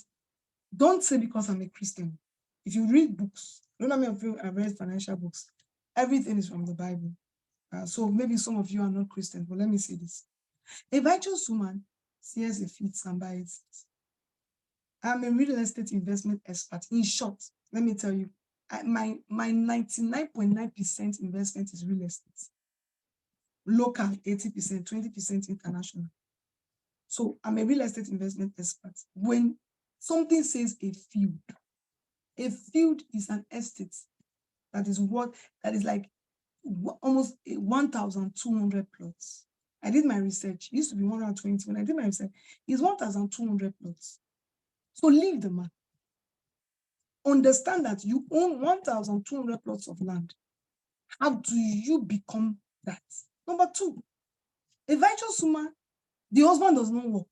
Speaker 3: Don't say because I'm a Christian. If you read books, don't know how many of you have read financial books. Everything is from the Bible. So maybe some of you are not Christians, but let me say this. A righteous woman sees a fit and buys it. I'm a real estate investment expert. In short, let me tell you, my 99.9% investment is real estate. Local, 80%, 20% international. So I'm a real estate investment expert. When something says a field is an estate that is like almost 1,200 plots. I did my research. It used to be 120. When I did my research, it's 1,200 plots. So leave the man. Understand that you own 1,200 plots of land. How do you become that? Number 2, a righteous woman, the husband does not work.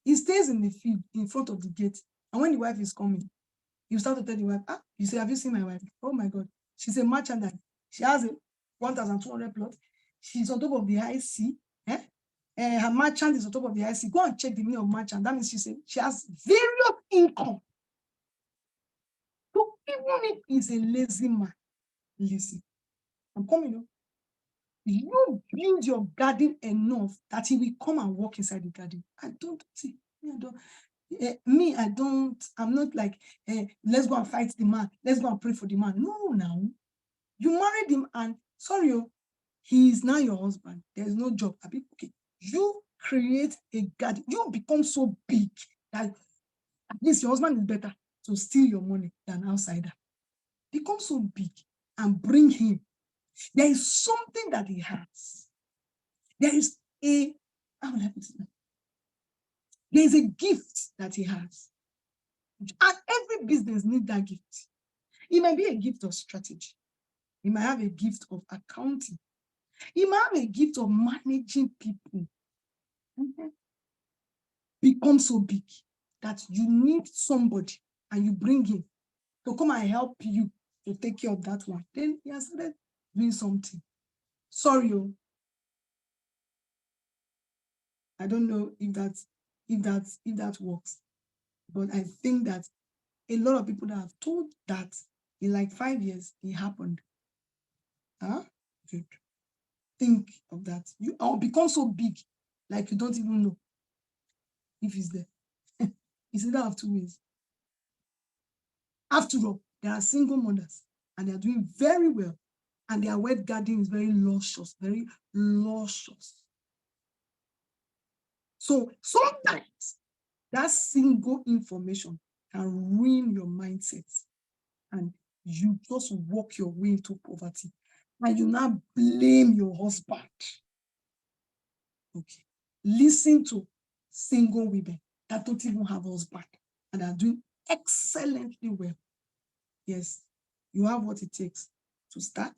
Speaker 3: He stays in the field in front of the gate. And when the wife is coming, you start to tell the wife, you say, have you seen my wife? Oh my God. She's a merchandise. She has a 1,200 plot. She's on top of the high sea. Her merchant is on top of the high sea. Go and check the meaning of merchant. That means she has various income. So even if he's a lazy man, listen, I'm coming up. You build your garden enough that he will come and walk inside the garden. I'm not like, let's go and fight the man. Let's go and pray for the man. No, now. You married him and, sorry, he is now your husband. There's no job. Okay. You create a garden. You become so big that at least your husband is better to steal your money than outsider. Become so big and bring him. There is something that he has. There is a gift that he has. And every business needs that gift. It might be a gift of strategy. He might have a gift of accounting. He might have a gift of managing people. Become so big that you need somebody and you bring him to come and help you to take care of that one. Then he has started doing something. Sorry, I don't know if that works, but I think that a lot of people that have told that in like 5 years it happened. Good. Think of that. You become so big, like you don't even know if it's there. It's either of 2 ways. After all, there are single mothers and they are doing very well, and their wet garden is very luscious, very luscious. So sometimes that single information can ruin your mindset, and you just walk your way into poverty, and you now blame your husband. Okay, listen to single women that don't even have husband and are doing excellently well. Yes, you have what it takes to start,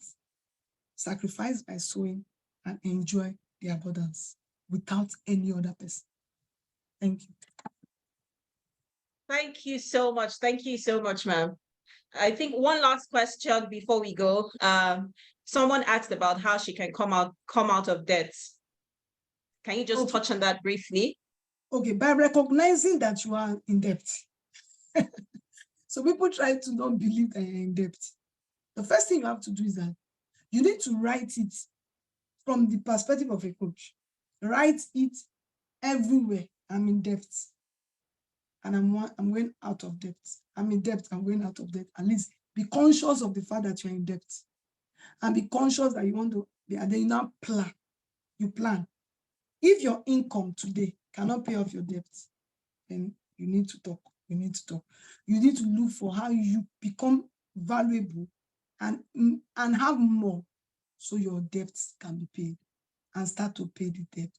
Speaker 3: sacrifice by sowing, and enjoy the abundance without any other person. Thank you.
Speaker 1: Thank you so much. Thank you so much, ma'am. I think one last question before we go. Someone asked about how she can come out of debt. Can you just touch on that briefly?
Speaker 3: Okay, by recognizing that you are in debt. So people try to not believe that you're in debt. The first thing you have to do is that you need to write it from the perspective of a coach. Write it everywhere. I'm in debt. And I'm going out of debt. I'm in debt, I'm going out of debt. At least be conscious of the fact that you're in debt. And be conscious that you want to be, and then you now plan. You plan. If your income today cannot pay off your debt, then you need to talk. You need to talk. You need to look for how you become valuable and have more so your debts can be paid and start to pay the debt.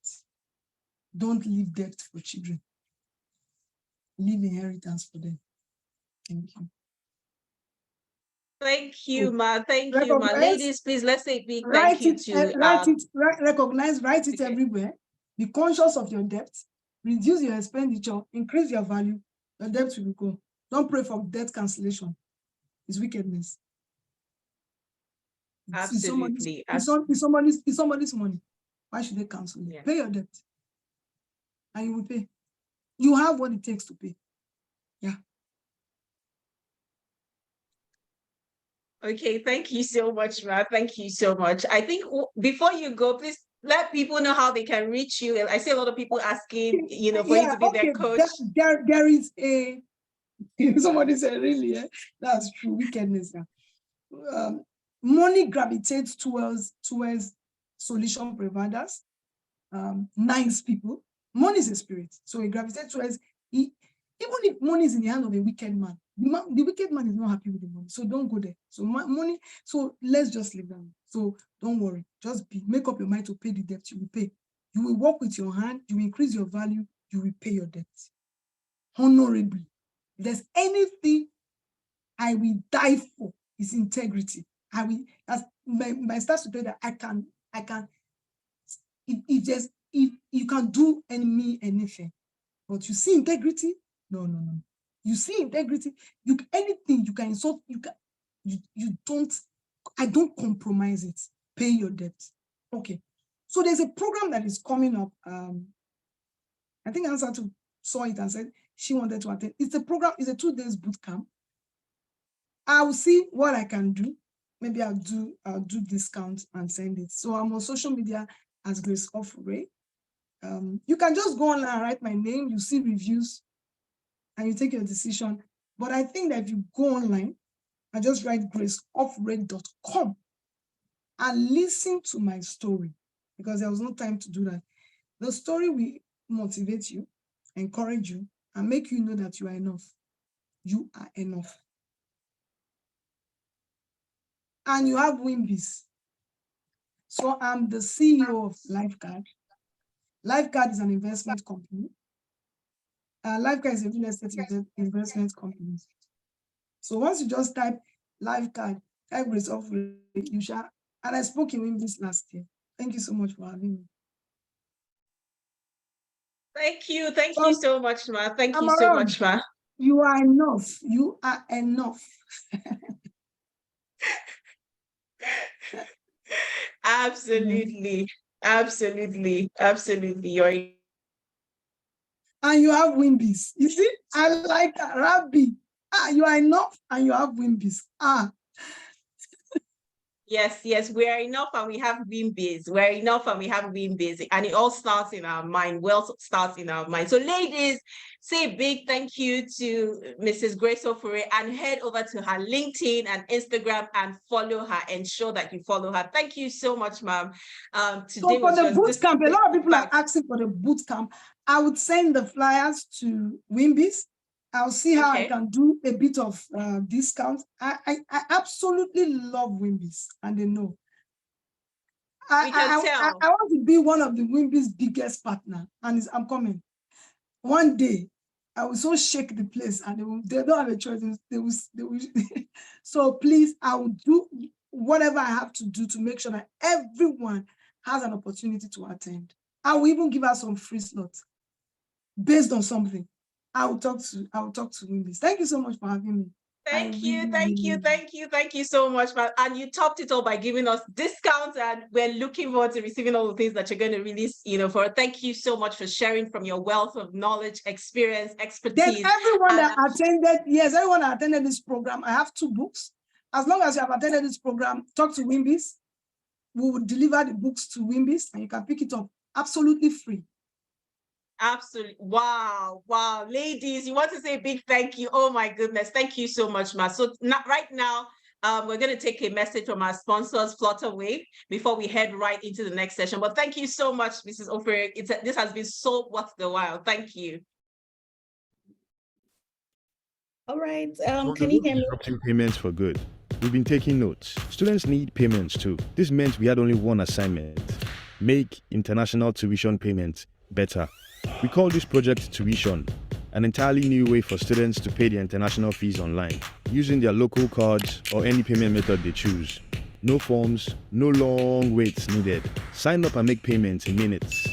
Speaker 3: Don't leave debt for children. Leave inheritance for them. Thank you.
Speaker 1: Thank you, Ma. Thank you, Ma. Ladies, please, let's say a big thank you to
Speaker 3: recognize, write it everywhere. Be conscious of your debt. Reduce your expenditure. Increase your value. Your debt will go. Don't pray for debt cancellation. It's wickedness.
Speaker 1: Absolutely.
Speaker 3: It's somebody's money. Why should they cancel it? Yeah. Pay your debt. And you will pay. You have what it takes to pay. Yeah.
Speaker 1: Okay, thank you so much, Ma. Thank you so much. I think before you go, please let people know how they can reach you. I see a lot of people asking, for you to be their coach.
Speaker 3: There is a, somebody said, really, that's true, wickedness. Money gravitates towards solution providers, nice people. Money is a spirit, so it gravitates towards, even if money is in the hand of a wicked man, the wicked man is not happy with the money, so don't go there. So money, so let's just leave them. So don't worry, just make up your mind to pay the debt. You will pay. You will work with your hand. You will increase your value. You will pay your debt honorably. If there's anything I will die for, is integrity. I will, as my start to pay that I can. If you can do anything, but you see integrity, no. You see integrity, anything you can insult, I don't compromise it. Pay your debt. Okay. So there's a program that is coming up. I think Ansatu saw it and said she wanted to attend. It's a program, it's a 2 days boot camp. I'll see what I can do. Maybe I'll do discount and send it. So I'm on social media as Grace Ofure. You can just go on and write my name, you see reviews, and you take your decision. But I think that if you go online and just write graceofure.com and listen to my story, because there was no time to do that. The story will motivate you, encourage you, and make you know that you are enough. You are enough. And you have WIMBIZ. So I'm the CEO of Lifeguard. Lifeguard is an investment company. Lifeguard is a real estate investment company. So once you just type Lifeguard, type Grace Ofure, you shall. And I spoke in WIMBIZ last year. Thank you so much for having me.
Speaker 1: Thank you. Thank you so much, Ma. Thank you so much, Ma.
Speaker 3: You are enough. You are enough.
Speaker 1: Absolutely. Absolutely.
Speaker 3: And you have WIMBIZ. You see, I like that. Rabbi. You are enough and you have WIMBIZ.
Speaker 1: Yes, we are enough and we have WIMBIZ. We're enough and we have WIMBIZ. And it all starts in our mind. Wealth starts in our mind. So ladies, say a big thank you to Mrs. Grace Ofure and head over to her LinkedIn and Instagram and follow her. Ensure that you follow her. Thank you so much, ma'am.
Speaker 3: So for the boot camp, a lot of people are asking for the boot camp. I would send the flyers to WIMBIZ. I'll see how I can do a bit of discount. I absolutely love WIMBIZ, and they know. I want to be one of the WIMBIZ biggest partner, and I'm coming. One day, I will so shake the place, and they don't have a choice. They will. So please, I will do whatever I have to do to make sure that everyone has an opportunity to attend. I will even give us some free slots based on something. I will talk to WIMBIZ. Thank you so much for having me.
Speaker 1: Thank you,
Speaker 3: really,
Speaker 1: thank you,
Speaker 3: really-
Speaker 1: thank you so much, man. And you topped it all by giving us discounts, and we're looking forward to receiving all the things that you're going to release, for. Thank you so much for sharing from your wealth of knowledge, experience,
Speaker 3: Then
Speaker 1: expertise.
Speaker 3: everyone that
Speaker 1: And
Speaker 3: attended, yes, everyone that attended this program, I have 2 books. As long as you have attended this program, talk to WIMBIZ. We will deliver the books to WIMBIZ and you can pick it up absolutely free.
Speaker 1: Absolutely. Wow. Ladies, you want to say a big thank you. Oh my goodness. Thank you so much, Ma. So right now, we're going to take a message from our sponsors, Flutterwave, before we head right into the next session. But thank you so much, Mrs. Ofer. This has been so worth the while. Thank you.
Speaker 4: All right.
Speaker 5: On
Speaker 4: Can
Speaker 5: the
Speaker 4: you
Speaker 5: road
Speaker 4: hear
Speaker 5: to
Speaker 4: me?
Speaker 5: disrupting payments for good, we've been taking notes. Students need payments too. This meant we had only one assignment: make international tuition payments better. We call this project Tuition, an entirely new way for students to pay their international fees online, using their local cards or any payment method they choose. No forms, no long waits needed. Sign up and make payments in minutes.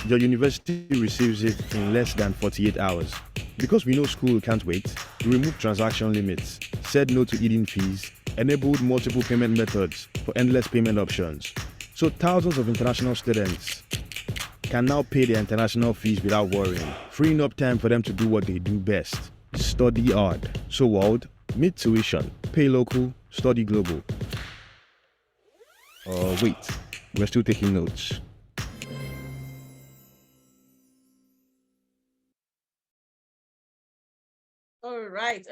Speaker 5: Your university receives it in less than 48 hours. Because we know school can't wait, we removed transaction limits, said no to hidden fees, enabled multiple payment methods for endless payment options. So thousands of international students can now pay their international fees without worrying, freeing up time for them to do what they do best: study hard. So world, meet tuition, pay local, study global. Wait, we're still taking notes.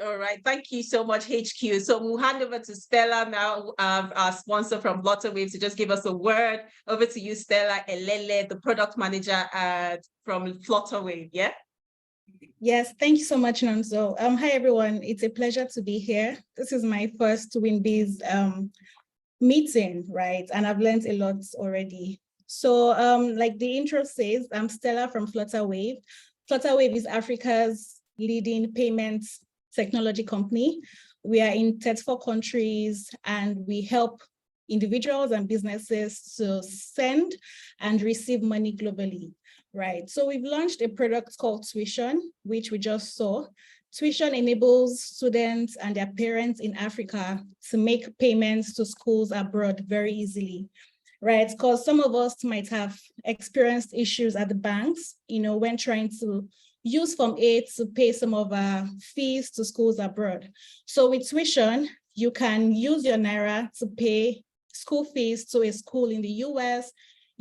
Speaker 1: All right. Thank you so much, HQ. So we'll hand over to Stella now, our sponsor from Flutterwave, to just give us a word. Over to you, Stella Elele, the product manager from Flutterwave. Yeah.
Speaker 4: Yes, thank you so much, Nonso. Hi everyone. It's a pleasure to be here. This is my first WIMBIZ meeting, right? And I've learned a lot already. So like the intro says, I'm Stella from Flutterwave. Flutterwave is Africa's leading payments technology company. We are in 34 countries and we help individuals and businesses to send and receive money globally, right? So we've launched a product called Tuition, which we just saw. Tuition enables students and their parents in Africa to make payments to schools abroad very easily, right? Because some of us might have experienced issues at the banks, when trying to use Form A to pay some of our fees to schools abroad. So with Tuition, you can use your Naira to pay school fees to a school in the US,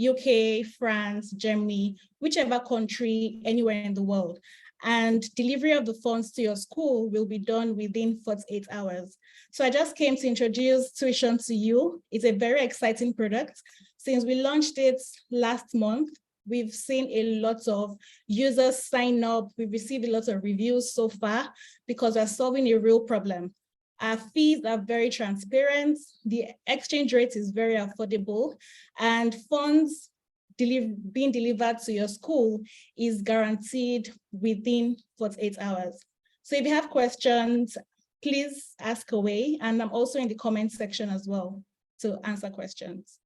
Speaker 4: UK, France, Germany, whichever country, anywhere in the world. And delivery of the funds to your school will be done within 48 hours. So I just came to introduce Tuition to you. It's a very exciting product. Since we launched it last month, we've seen a lot of users sign up. We've received a lot of reviews so far because we're solving a real problem. Our fees are very transparent. The exchange rate is very affordable, and funds being delivered to your school is guaranteed within 48 hours. So if you have questions, please ask away. And I'm also in the comment section as well to answer questions.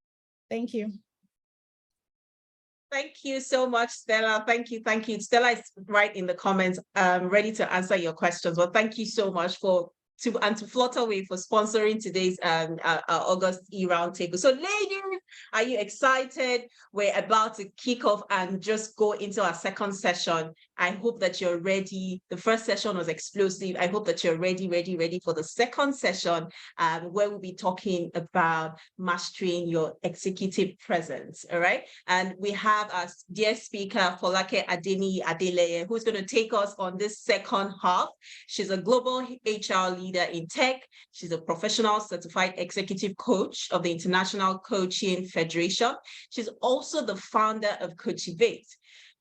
Speaker 4: Thank you.
Speaker 1: Thank you so much, Stella. Thank you. Stella is right in the comments, ready to answer your questions. Well, thank you so much to Flutterwave for sponsoring today's August e-Roundtable. So ladies, are you excited? We're about to kick off and just go into our second session. I hope that you're ready. The first session was explosive. I hope that you're ready for the second session, where we'll be talking about mastering your executive presence, all right? And we have our dear speaker, Folake Adeni Adeleye, who's going to take us on this second half. She's a global HR leader in tech. She's a professional certified executive coach of the International Coaching Federation. She's also the founder of Coachivate.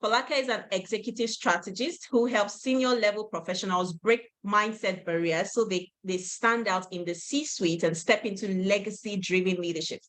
Speaker 1: Folake is an executive strategist who helps senior level professionals break mindset barriers so they stand out in the C-suite and step into legacy-driven leadership.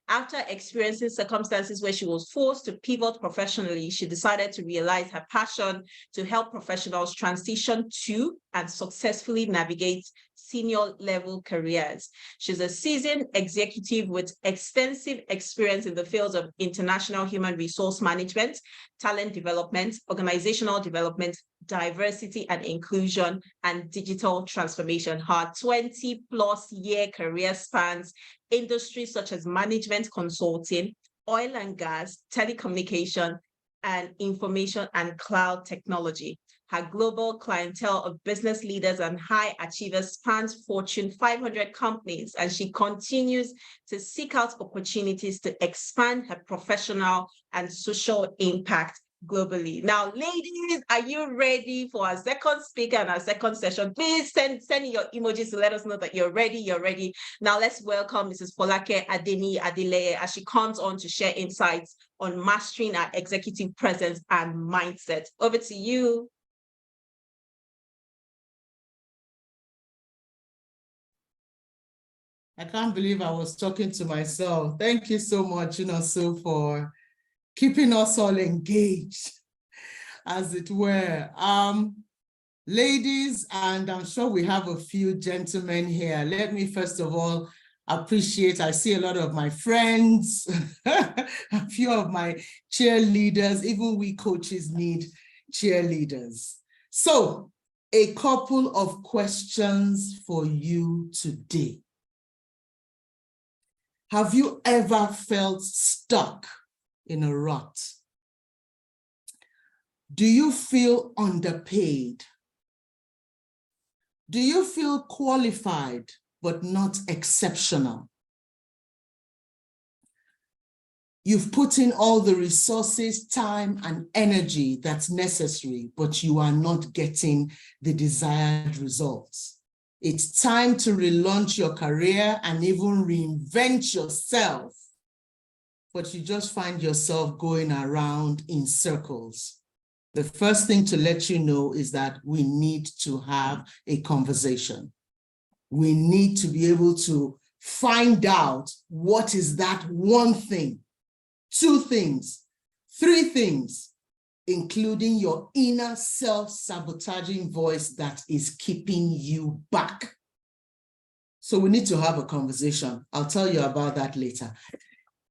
Speaker 1: After experiencing circumstances where she was forced to pivot professionally, she decided to realize her passion to help professionals transition to and successfully navigate senior level careers. She's a seasoned executive with extensive experience in the fields of international human resource management, talent development, organizational development, diversity and inclusion, and digital transformation. Her 20-plus-year career spans industries such as management consulting, oil and gas, telecommunication, and information and cloud technology. Her global clientele of business leaders and high achievers spans Fortune 500 companies, and she continues to seek out opportunities to expand her professional and social impact globally. Now, ladies, are you ready for our second speaker and our second session? Please send your emojis to let us know that you're ready. You're ready. Now, let's welcome Mrs. Folake Adeni Adeleye as she comes on to share insights on mastering our executive presence and mindset. Over to you.
Speaker 6: I can't believe I was talking to myself. Thank you so much, Sue, for keeping us all engaged, as it were. Ladies, and I'm sure we have a few gentlemen here. Let me first of all appreciate, I see a lot of my friends, a few of my cheerleaders. Even we coaches need cheerleaders. So, a couple of questions for you today. Have you ever felt stuck in a rut? Do you feel underpaid? Do you feel qualified but not exceptional? You've put in all the resources, time, and energy that's necessary, but you are not getting the desired results. It's time to relaunch your career and even reinvent yourself, but you just find yourself going around in circles. The first thing to let you know is that we need to have a conversation. We need to be able to find out what is that one thing, two things, three things, including your inner self-sabotaging voice that is keeping you back. So we need to have a conversation. I'll tell you about that later.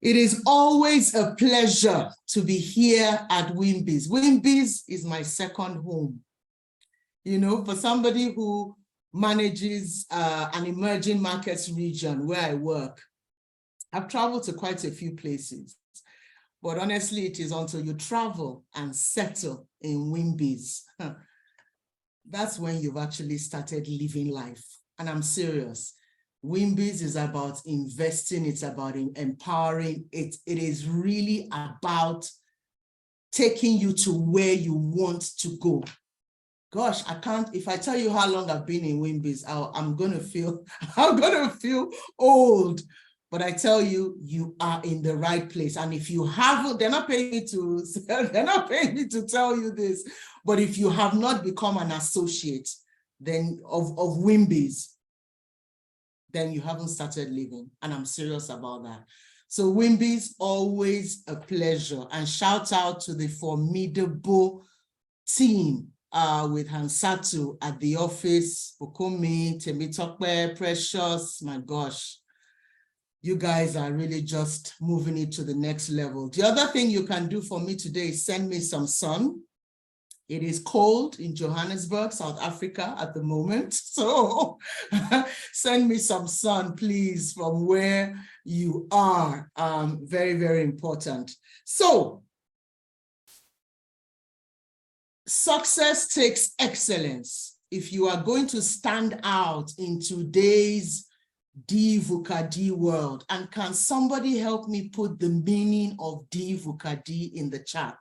Speaker 6: It is always a pleasure to be here at WIMBIZ. WIMBIZ is my second home. For somebody who manages an emerging markets region where I work, I've traveled to quite a few places. But honestly, it is until you travel and settle in WIMBIZ, that's when you've actually started living life. And I'm serious. WIMBIZ is about investing, it's about empowering, it is really about taking you to where you want to go. Gosh, if I tell you how long I've been in WIMBIZ, I'm gonna feel old. But I tell you, you are in the right place. And if you haven't, they're not paying me to tell you this. But if you have not become an associate then of WIMBIZ, then you haven't started living. And I'm serious about that. So WIMBIZ, always a pleasure. And shout out to the formidable team with Hansatu at the office, Bukumi, Temitope, Precious, my gosh. You guys are really just moving it to the next level. The other thing you can do for me today is send me some sun. It is cold in Johannesburg, South Africa at the moment. So send me some sun, please, from where you are. Very, very important. So success takes excellence. If you are going to stand out in today's D-VUCA-D world, and can somebody help me put the meaning of D-VUCA-D in the chat?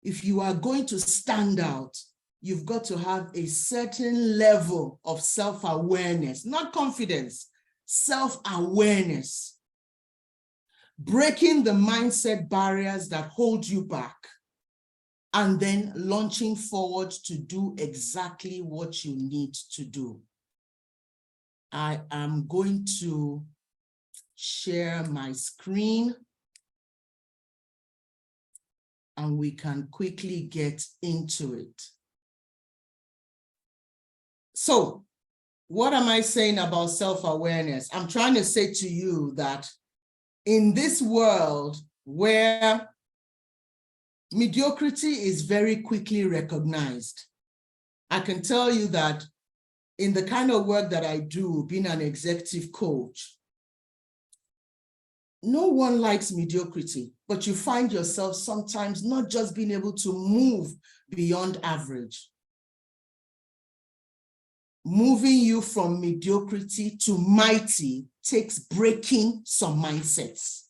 Speaker 6: If you are going to stand out, you've got to have a certain level of self-awareness, not confidence, self-awareness. Breaking the mindset barriers that hold you back, and then launching forward to do exactly what you need to do. I am going to share my screen and we can quickly get into it. So what am I saying about self-awareness? I'm trying to say to you that in this world where mediocrity is very quickly recognized, I can tell you that in the kind of work that I do, being an executive coach, no one likes mediocrity, but you find yourself sometimes not just being able to move beyond average. Moving you from mediocrity to mighty takes breaking some mindsets.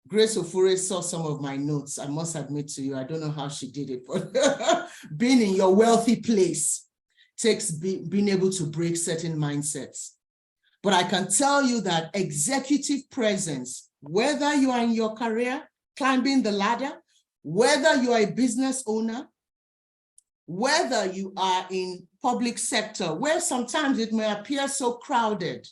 Speaker 6: Grace Ofure saw some of my notes. I must admit to you, I don't know how she did it, but being in your wealthy place takes being able to break certain mindsets. But I can tell you that executive presence, whether you are in your career, climbing the ladder, whether you are a business owner, whether you are in public sector, where sometimes it may appear so crowded,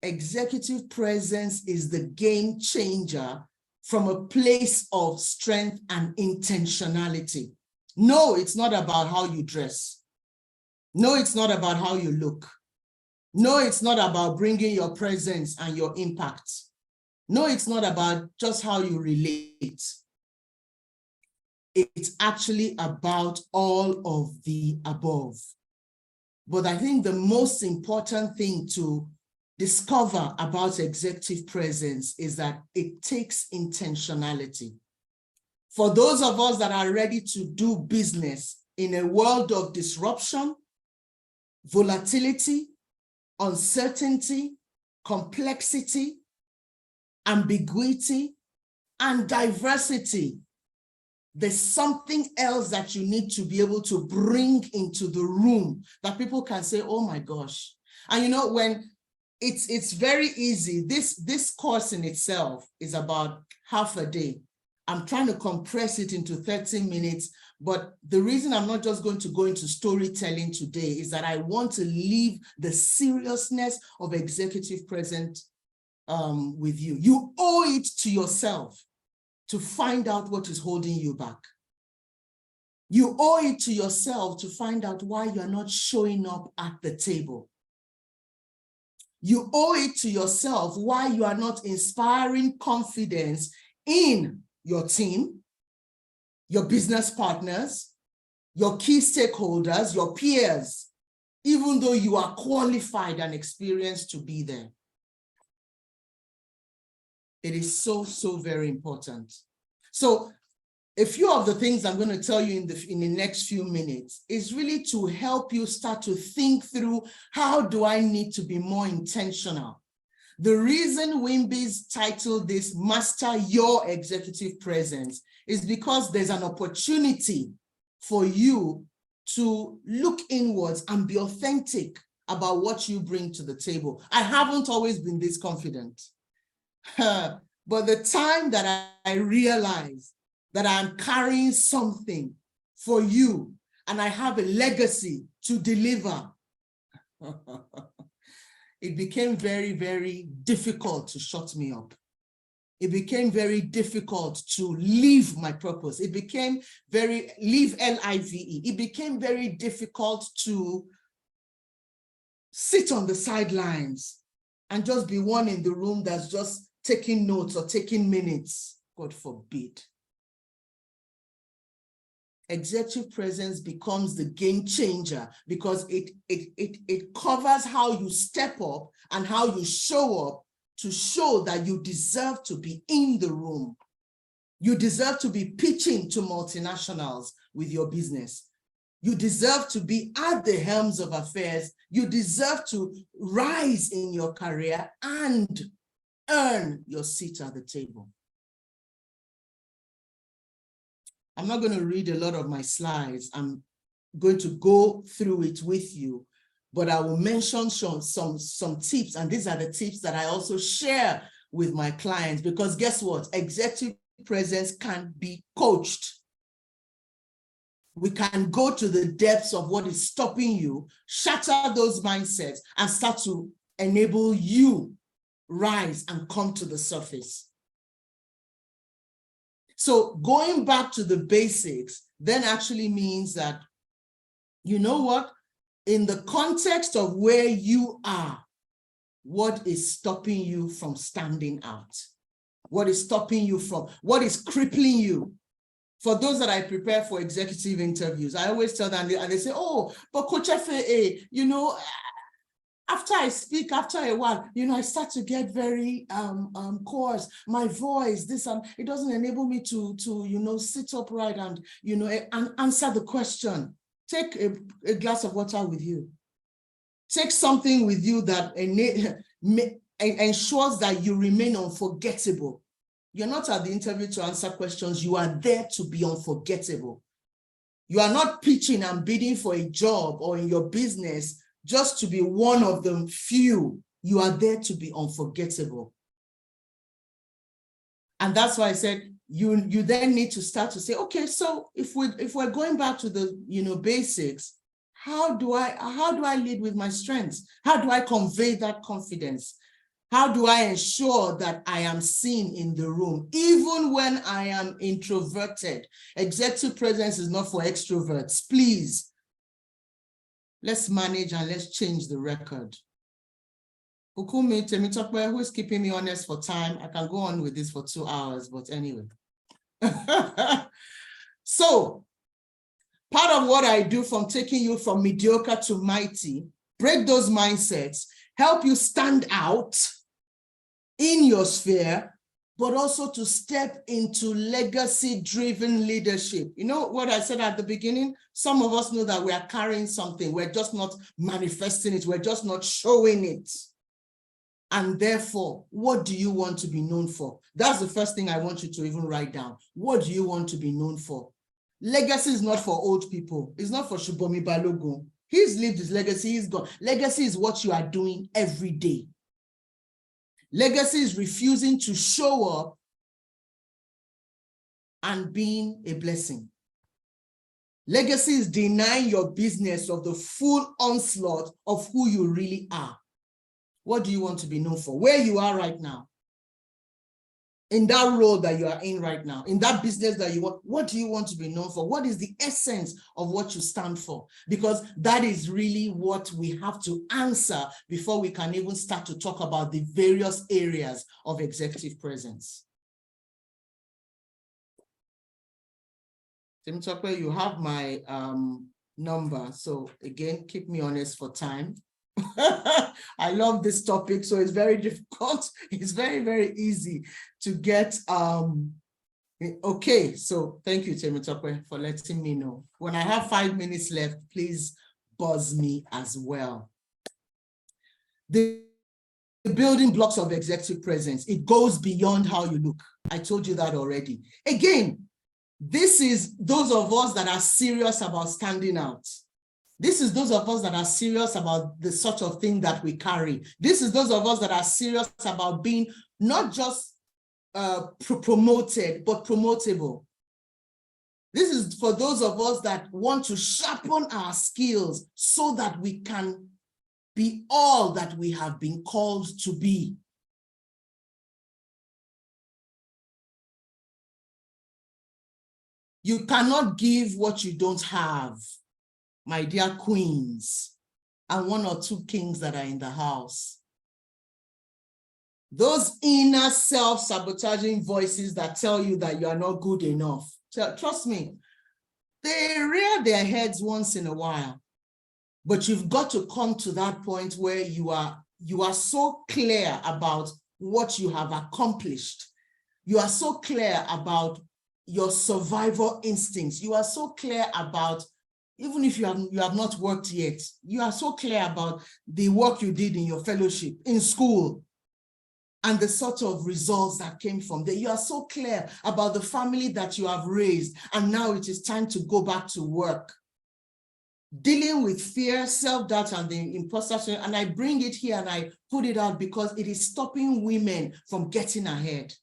Speaker 6: executive presence is the game changer from a place of strength and intentionality. No, it's not about how you dress. No, it's not about how you look. No, it's not about bringing your presence and your impact. No, it's not about just how you relate. It's actually about all of the above. But I think the most important thing to discover about executive presence is that it takes intentionality. For those of us that are ready to do business in a world of disruption, volatility, uncertainty, complexity, ambiguity, and diversity, there's something else that you need to be able to bring into the room that people can say, oh my gosh. And you know, when it's very easy, this course in itself is about half a day. I'm trying to compress it into 30 minutes, but the reason I'm not just going to go into storytelling today is that I want to leave the seriousness of executive presence with you. You owe it to yourself to find out what is holding you back. You owe it to yourself to find out why you're not showing up at the table. You owe it to yourself why you are not inspiring confidence in your team, your business partners, your key stakeholders, your peers, even though you are qualified and experienced to be there. It is so, so very important. So a few of the things I'm going to tell you in the next few minutes is really to help you start to think through, how do I need to be more intentional? The reason WIMBIZ titled this Master Your Executive Presence is because there's an opportunity for you to look inwards and be authentic about what you bring to the table. I haven't always been this confident. But the time that I realized that I'm carrying something for you and I have a legacy to deliver, it became very, very difficult to shut me up. It became very difficult to live my purpose. It became very, live L-I-V-E. It became very difficult to sit on the sidelines and just be one in the room that's just taking notes or taking minutes. God forbid. Executive presence becomes the game changer because it covers how you step up and how you show up to show that you deserve to be in the room. You deserve to be pitching to multinationals with your business. You deserve to be at the helms of affairs. You deserve to rise in your career and earn your seat at the table. I'm not going to read a lot of my slides. I'm going to go through it with you, but I will mention some tips, and these are the tips that I also share with my clients, because guess what? Executive presence can be coached. We can go to the depths of what is stopping you, shatter those mindsets, and start to enable you rise and come to the surface. So going back to the basics then actually means that, you know what? in the context of where you are, what is stopping you from standing out? What is stopping you from, what is crippling you? For those that I prepare for executive interviews, I always tell them, and they say, oh, but Coach FAA, you know, after I speak, after a while, you know, I start to get very coarse. My voice, this, and it doesn't enable me to you know, sit upright and, you know, and answer the question. Take a glass of water with you. Take something with you that ensures that you remain unforgettable. You're not at the interview to answer questions. You are there to be unforgettable. You are not pitching and bidding for a job or in your business just to be one of the few. You are there to be unforgettable. And that's why I said, you then need to start to say, okay, so if we're going back to the, you know, basics, how do I lead with my strengths? How do I convey that confidence? How do I ensure that I am seen in the room, even when I am introverted? Executive presence is not for extroverts. Please, let's manage and let's change the record. Ukumi Temitokwe, who is keeping me honest for time? I can go on with this for 2 hours, but anyway. So, part of what I do from taking you from mediocre to mighty, break those mindsets, help you stand out in your sphere, but also to step into legacy-driven leadership. You know what I said at the beginning? Some of us know that we are carrying something. We're just not manifesting it. We're just not showing it. And therefore, what do you want to be known for? That's the first thing I want you to even write down. What do you want to be known for? Legacy is not for old people. It's not for Shubomi Balogun. He's lived his legacy, he's gone. Legacy is what you are doing every day. Legacy is refusing to show up and being a blessing. Legacy is denying your business of the full onslaught of who you really are. What do you want to be known for? Where you are right now, in that role that you are in right now, in that business that you want, what do you want to be known for? What is the essence of what you stand for? Because that is really what we have to answer before we can even start to talk about the various areas of executive presence. Temitope, you have my number. So again, keep me honest for time. I love this topic, so it's very difficult. It's very, very easy to get. Okay, so thank you, Temitope, for letting me know. When I have 5 minutes left, please buzz me as well. The building blocks of executive presence, it goes beyond how you look. I told you that already. Again, this is those of us that are serious about standing out. This is those of us that are serious about the sort of thing that we carry. This is those of us that are serious about being not just promoted, but promotable. This is for those of us that want to sharpen our skills so that we can be all that we have been called to be. You cannot give what you don't have. My dear queens, and 1 or 2 kings that are in the house. Those inner self-sabotaging voices that tell you that you are not good enough. Trust me, they rear their heads once in a while, but you've got to come to that point where you are so clear about what you have accomplished. You are so clear about your survival instincts. You are so clear about, even if you have not worked yet, you are so clear about the work you did in your fellowship, in school, and the sort of results that came from there. You are so clear about the family that you have raised, and now it is time to go back to work. Dealing with fear, self-doubt, and the imposter syndrome, and I bring it here and I put it out because it is stopping women from getting ahead.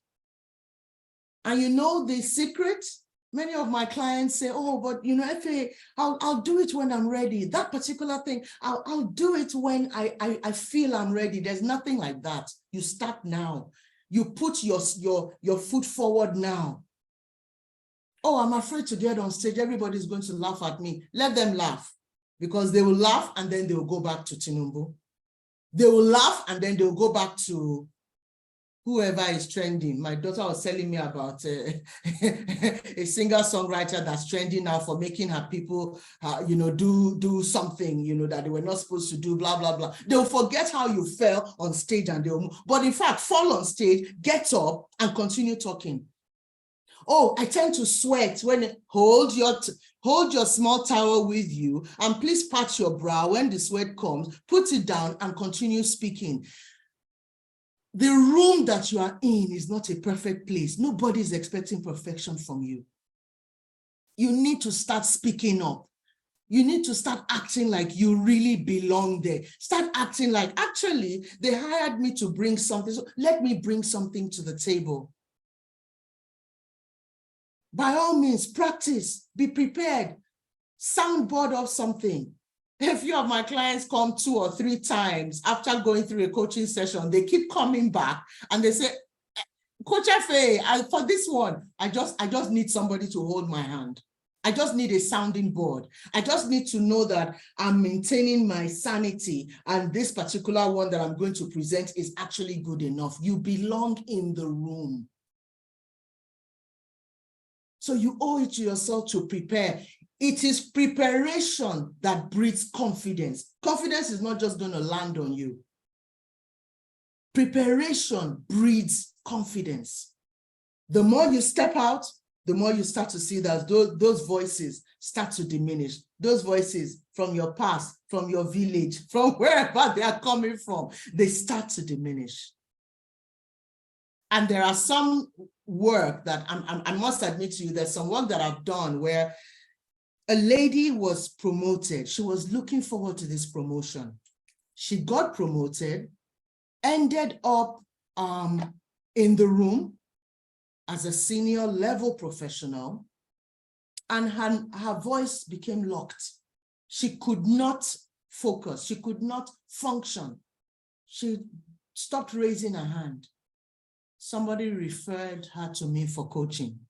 Speaker 6: And you know the secret? Many of my clients say, oh, but you know, FA, I'll do it when I'm ready. That particular thing, I'll do it when I feel I'm ready. There's nothing like that. You start now. You put your foot forward now. Oh, I'm afraid to get on stage. Everybody's going to laugh at me. Let them laugh. because they will laugh and then they will go back to Tinubu. They will laugh and then they'll go back to whoever is trending. My daughter was telling me about a singer-songwriter that's trending now for making her people, do something, that they were not supposed to do, blah, blah, blah. They'll forget how you fell on stage and they'll move. But in fact, fall on stage, get up and continue talking. Oh, I tend to sweat when hold your small towel with you and please pat your brow when the sweat comes, put it down and continue speaking. The room that you are in is not a perfect place. Nobody is expecting perfection from you. You need to start speaking up. You need to start acting like you really belong there. Start acting like, actually, they hired me to bring something, so let me bring something to the table. By all means, practice, be prepared, soundboard of something. A few of my clients come 2 or 3 times after going through a coaching session. They keep coming back and they say, Coach F.A., for this one, I just need somebody to hold my hand. I just need a sounding board. I just need to know that I'm maintaining my sanity and this particular one that I'm going to present is actually good enough. You belong in the room. So you owe it to yourself to prepare. It is preparation that breeds confidence. Confidence is not just going to land on you. Preparation breeds confidence. The more you step out, the more you start to see that those voices start to diminish. Those voices from your past, from your village, from wherever they are coming from, they start to diminish. And there are some work that I must admit to you, there's some work that I've done where a lady was promoted. She was looking forward to this promotion. She got promoted, ended up in the room as a senior level professional, and her voice became locked. She could not focus. She could not function. She stopped raising her hand. Somebody referred her to me for coaching.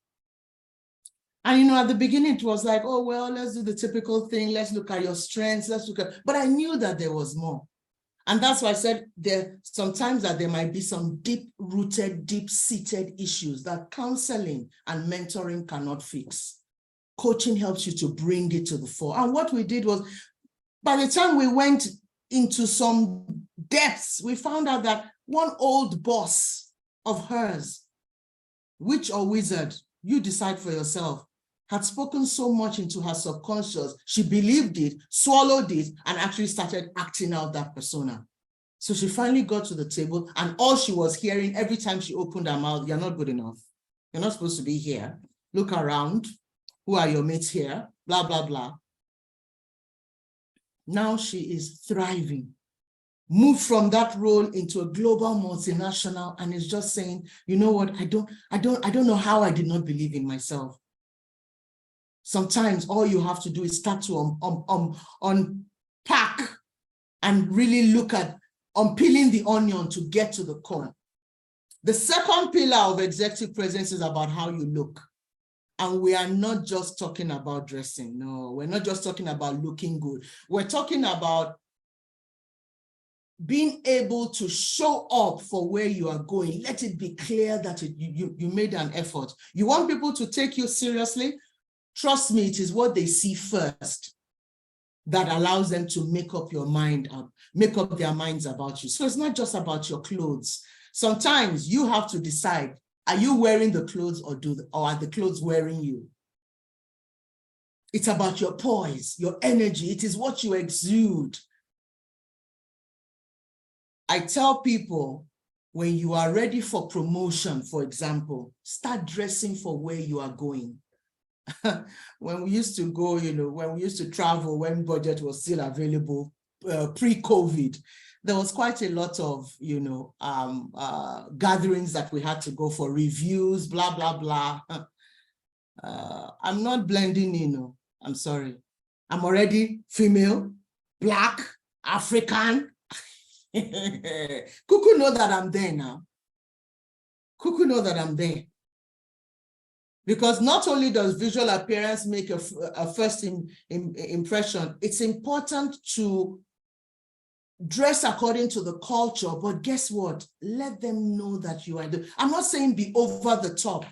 Speaker 6: And at the beginning, it was like, oh, well, let's do the typical thing. Let's look at your strengths. But I knew that there was more. And that's why I said sometimes that there might be some deep-rooted, deep-seated issues that counseling and mentoring cannot fix. Coaching helps you to bring it to the fore. And what we did was, by the time we went into some depths, we found out that one old boss of hers, witch or wizard, you decide for yourself, had spoken so much into her subconscious, she believed it, swallowed it, and actually started acting out that persona. So she finally got to the table, and all she was hearing every time she opened her mouth, you're not good enough. You're not supposed to be here. Look around. Who are your mates here? Blah, blah, blah. Now she is thriving. Moved from that role into a global multinational, and is just saying, you know what, I don't know how I did not believe in myself. Sometimes all you have to do is start to unpack and really look at unpeeling the onion to get to the core. The second pillar of executive presence is about how you look. And we are not just talking about dressing. No, we're not just talking about looking good. We're talking about being able to show up for where you are going. Let it be clear that you made an effort. You want people to take you seriously? Trust me, it is what they see first that allows them to make up their minds about you. So it's not just about your clothes. Sometimes you have to decide, are you wearing the clothes or are the clothes wearing you? It's about your poise, your energy. It is what you exude. I tell people, when you are ready for promotion, for example, start dressing for where you are going. When we used to go, when we used to travel, when budget was still available, pre-COVID, there was quite a lot of, gatherings that we had to go for, reviews, blah, blah, blah. I'm not blending in, I'm sorry. I'm already female, Black, African. Cuckoo know that I'm there now. Cuckoo know that I'm there. Because not only does visual appearance make a first impression, it's important to dress according to the culture, but guess what? Let them know that you are I'm not saying be over the top,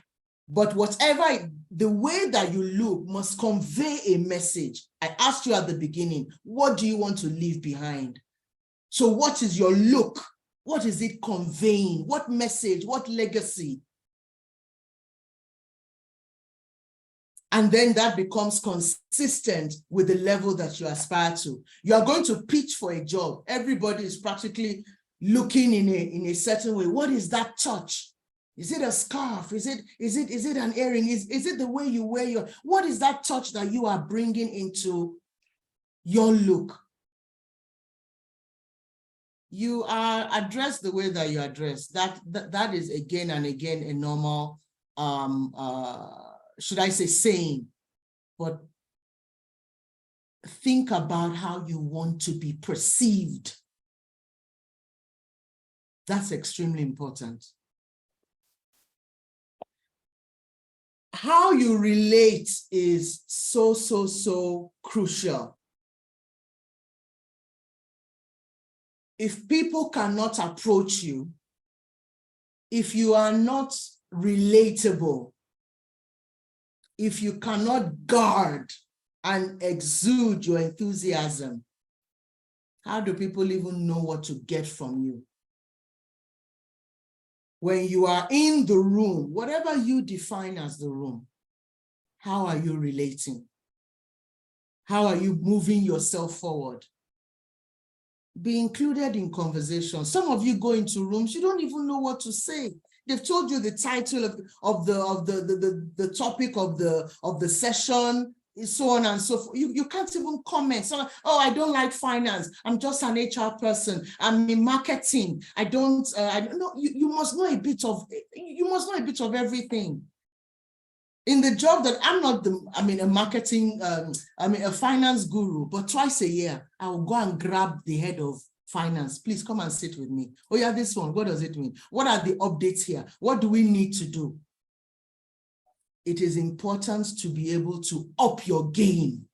Speaker 6: but whatever, the way that you look must convey a message. I asked you at the beginning, what do you want to leave behind? So what is your look? What is it conveying? What message, what legacy? And then that becomes consistent with the level that you aspire to. You are going to pitch for a job. Everybody is practically looking in a certain way. What is that touch? Is it a scarf? Is it an earring? Is it the way you wear your, what is that touch that you are bringing into your look? You are addressed the way that you address. That is again and again a normal should I say saying, but think about how you want to be perceived. That's extremely important. How you relate is so crucial. If people cannot approach you, if you are not relatable, if you cannot guard and exude your enthusiasm, how do people even know what to get from you? When you are in the room, whatever you define as the room, how are you relating? How are you moving yourself forward? Be included in conversation. Some of you go into rooms, you don't even know what to say. They've told you the title of the topic of the session, so on and so forth. You can't even comment. So, oh, I don't like finance. I'm just an HR person. I'm in marketing. I don't know. You must know a bit of everything. In the job that I'm not a marketing, a finance guru, but twice a year, I will go and grab the head of finance. Please come and sit with me. Oh yeah, this one, what does it mean? What are the updates here? What do we need to do? It is important to be able to up your game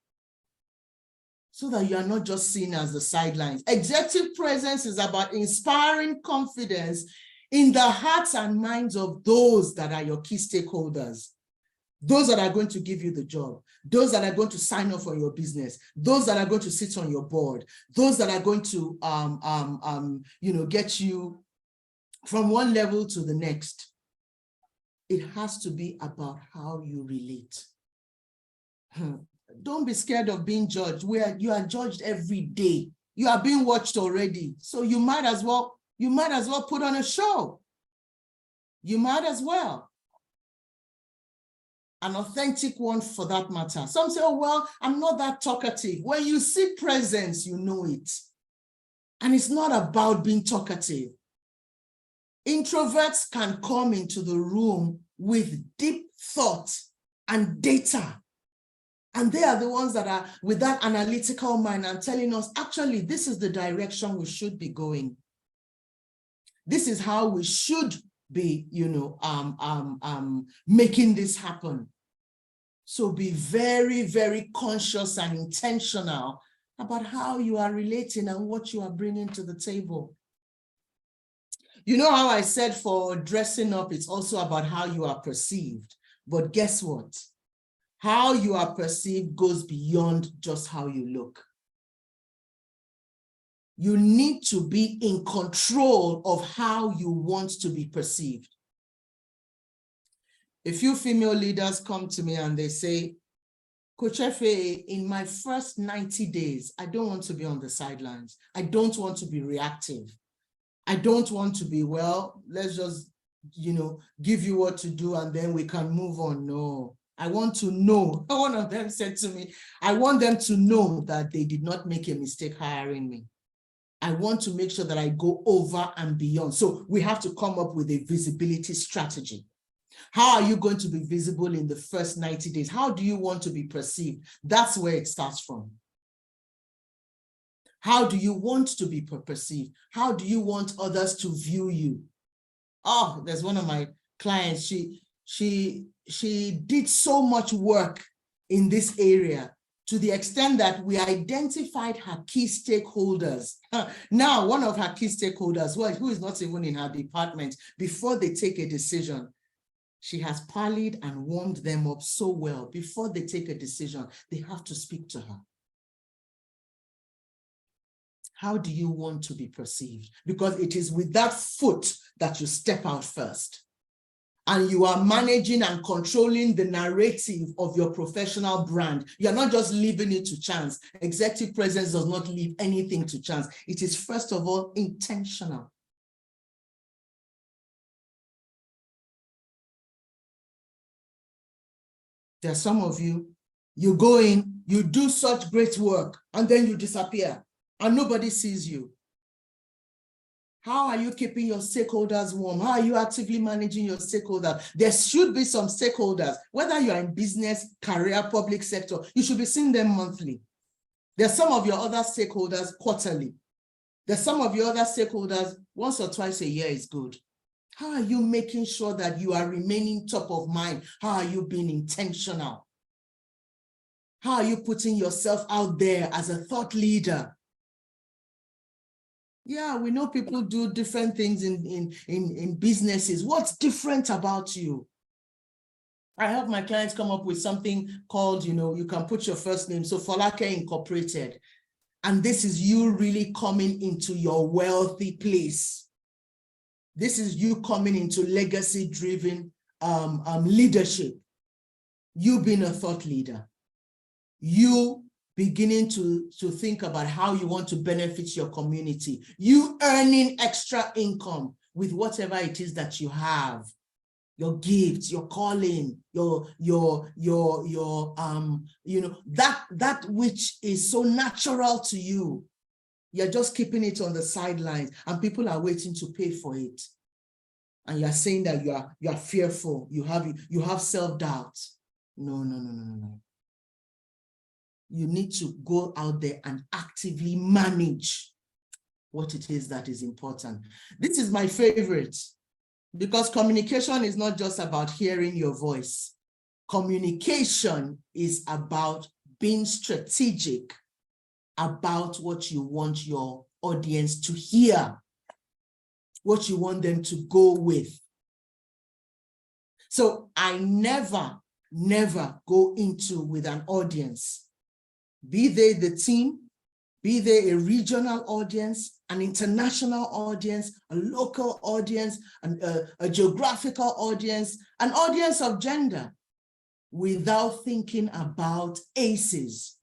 Speaker 6: so that you are not just seen as the sidelines. Executive presence is about inspiring confidence in the hearts and minds of those that are your key stakeholders. Those that are going to give you the job, those that are going to sign off on your business, those that are going to sit on your board, those that are going to get you from one level to the next. It has to be about how you relate. Don't be scared of being judged. You are judged every day. You are being watched already. So you might as well put on a show. You might as well. An authentic one for that matter. Some say, oh, well, I'm not that talkative. When you see presence, you know it. And it's not about being talkative. Introverts can come into the room with deep thought and data. And they are the ones that are with that analytical mind and telling us, actually, this is the direction we should be going. This is how we should be, making this happen. So be very, very conscious and intentional about how you are relating and what you are bringing to the table. You know how I said for dressing up, it's also about how you are perceived. But guess what? How you are perceived goes beyond just how you look. You need to be in control of how you want to be perceived. A few female leaders come to me and they say, Coach Efe, in my first 90 days, I don't want to be on the sidelines. I don't want to be reactive. I don't want to be, well, let's just, give you what to do and then we can move on. No, I want to know. One of them said to me, I want them to know that they did not make a mistake hiring me. I want to make sure that I go over and beyond. So we have to come up with a visibility strategy. How are you going to be visible in the first 90 days? How do you want to be perceived? That's where it starts from. How do you want to be perceived? How do you want others to view you? Oh, there's one of my clients, she did so much work in this area, to the extent that we identified her key stakeholders. Now, one of her key stakeholders, who is not even in her department, before they take a decision, she has parleyed and warmed them up so well. Before they take a decision, they have to speak to her. How do you want to be perceived? Because it is with that foot that you step out first. And you are managing and controlling the narrative of your professional brand. You're not just leaving it to chance. Executive presence does not leave anything to chance. It is, first of all, intentional. There are some of you, you go in, you do such great work, and then you disappear, and nobody sees you. How are you keeping your stakeholders warm? How are you actively managing your stakeholders? There should be some stakeholders, whether you are in business, career, public sector, you should be seeing them monthly. There's some of your other stakeholders quarterly. There's some of your other stakeholders once or twice a year is good. How are you making sure that you are remaining top of mind? How are you being intentional? How are you putting yourself out there as a thought leader? Yeah, we know people do different things in businesses. What's different about you? I help my clients come up with something called, you can put your first name. So Folake Incorporated. And this is you really coming into your wealthy place. This is you coming into legacy-driven leadership. You being a thought leader. You beginning to think about how you want to benefit your community. You earning extra income with whatever it is that you have. Your gifts, your calling, that which is so natural to you. You're just keeping it on the sidelines and people are waiting to pay for it. And you're saying that you are fearful, you have self-doubt. No. You need to go out there and actively manage what it is that is important. This is my favorite, because communication is not just about hearing your voice. Communication is about being strategic about what you want your audience to hear, what you want them to go with. So I never go into with an audience, be they the team, be they a regional audience, an international audience, a local audience, a geographical audience, an audience of gender, without thinking about ACEs.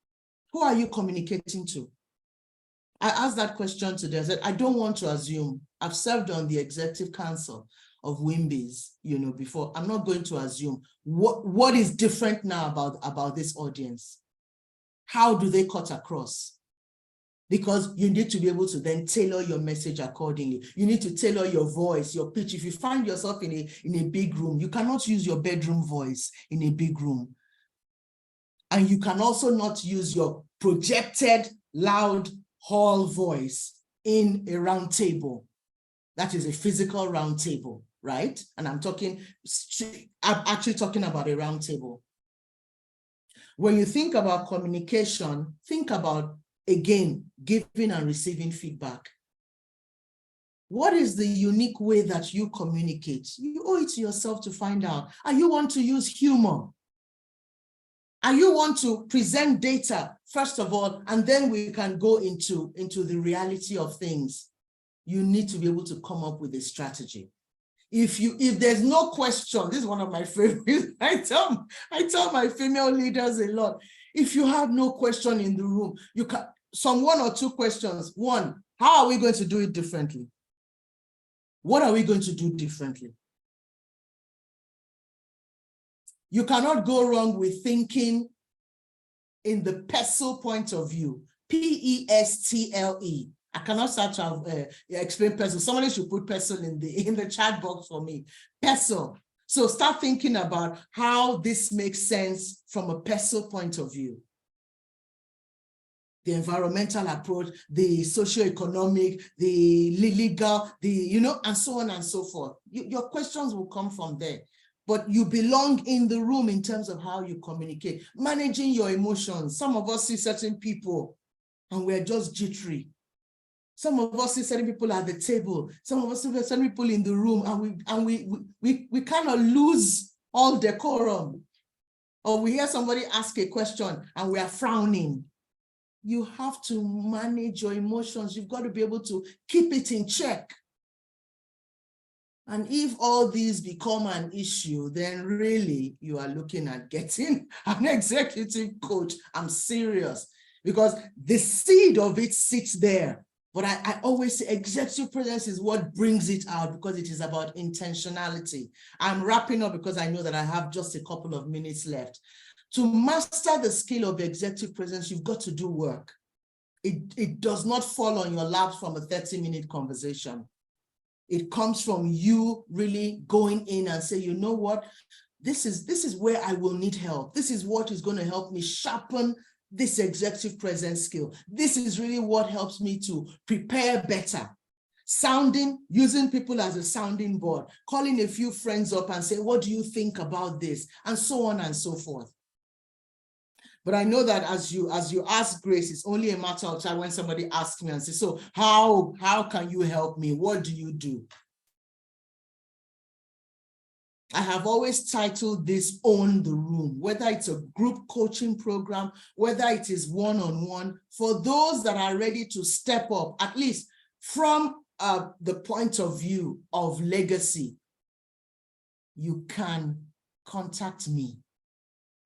Speaker 6: Who are you communicating to? I asked that question today. I said, I don't want to assume. I've served on the executive council of WIMBIZ, before. I'm not going to assume. What is different now about this audience? How do they cut across? Because you need to be able to then tailor your message accordingly. You need to tailor your voice, your pitch. If you find yourself in a big room, you cannot use your bedroom voice in a big room. And you can also not use your projected loud hall voice in a round table. That is a physical round table, right? And I'm actually talking about a round table. When you think about communication, think about, again, giving and receiving feedback. What is the unique way that you communicate? You owe it to yourself to find out. And you want to use humor. And you want to present data, first of all, and then we can go into the reality of things. You need to be able to come up with a strategy. If there's no question, this is one of my favorites. I tell my female leaders a lot. If you have no question in the room, you can some one or two questions. One, how are we going to do it differently? What are we going to do differently? You cannot go wrong with thinking in the PESTLE point of view. PESTLE. I cannot start to explain PESTLE. Somebody should put PESTLE in the chat box for me. PESTLE. So start thinking about how this makes sense from a PESTLE point of view. The environmental approach, the socioeconomic, the legal, and so on and so forth. Your questions will come from there. but you belong in the room in terms of how you communicate, managing your emotions. Some of us see certain people and we're just jittery. Some of us see certain people at the table. Some of us see certain people in the room, and we kind of lose all decorum. Or we hear somebody ask a question and we are frowning. You have to manage your emotions. You've got to be able to keep it in check. And if all these become an issue, then really you are looking at getting an executive coach. I'm serious, because the seed of it sits there. But I always say executive presence is what brings it out, because it is about intentionality. I'm wrapping up because I know that I have just a couple of minutes left. To master the skill of executive presence, you've got to do work. It does not fall on your laps from a 30-minute conversation. It comes from you really going in and say, you know what, this is where I will need help. This is what is going to help me sharpen this executive presence skill. This is really what helps me to prepare better. Using people as a sounding board, calling a few friends up and say, what do you think about this? And so on and so forth. But I know that as you ask Grace, it's only a matter of time when somebody asks me and says, so how can you help me? What do you do? I have always titled this Own the Room, whether it's a group coaching program, whether it is one-on-one, for those that are ready to step up, at least from the point of view of legacy, you can contact me.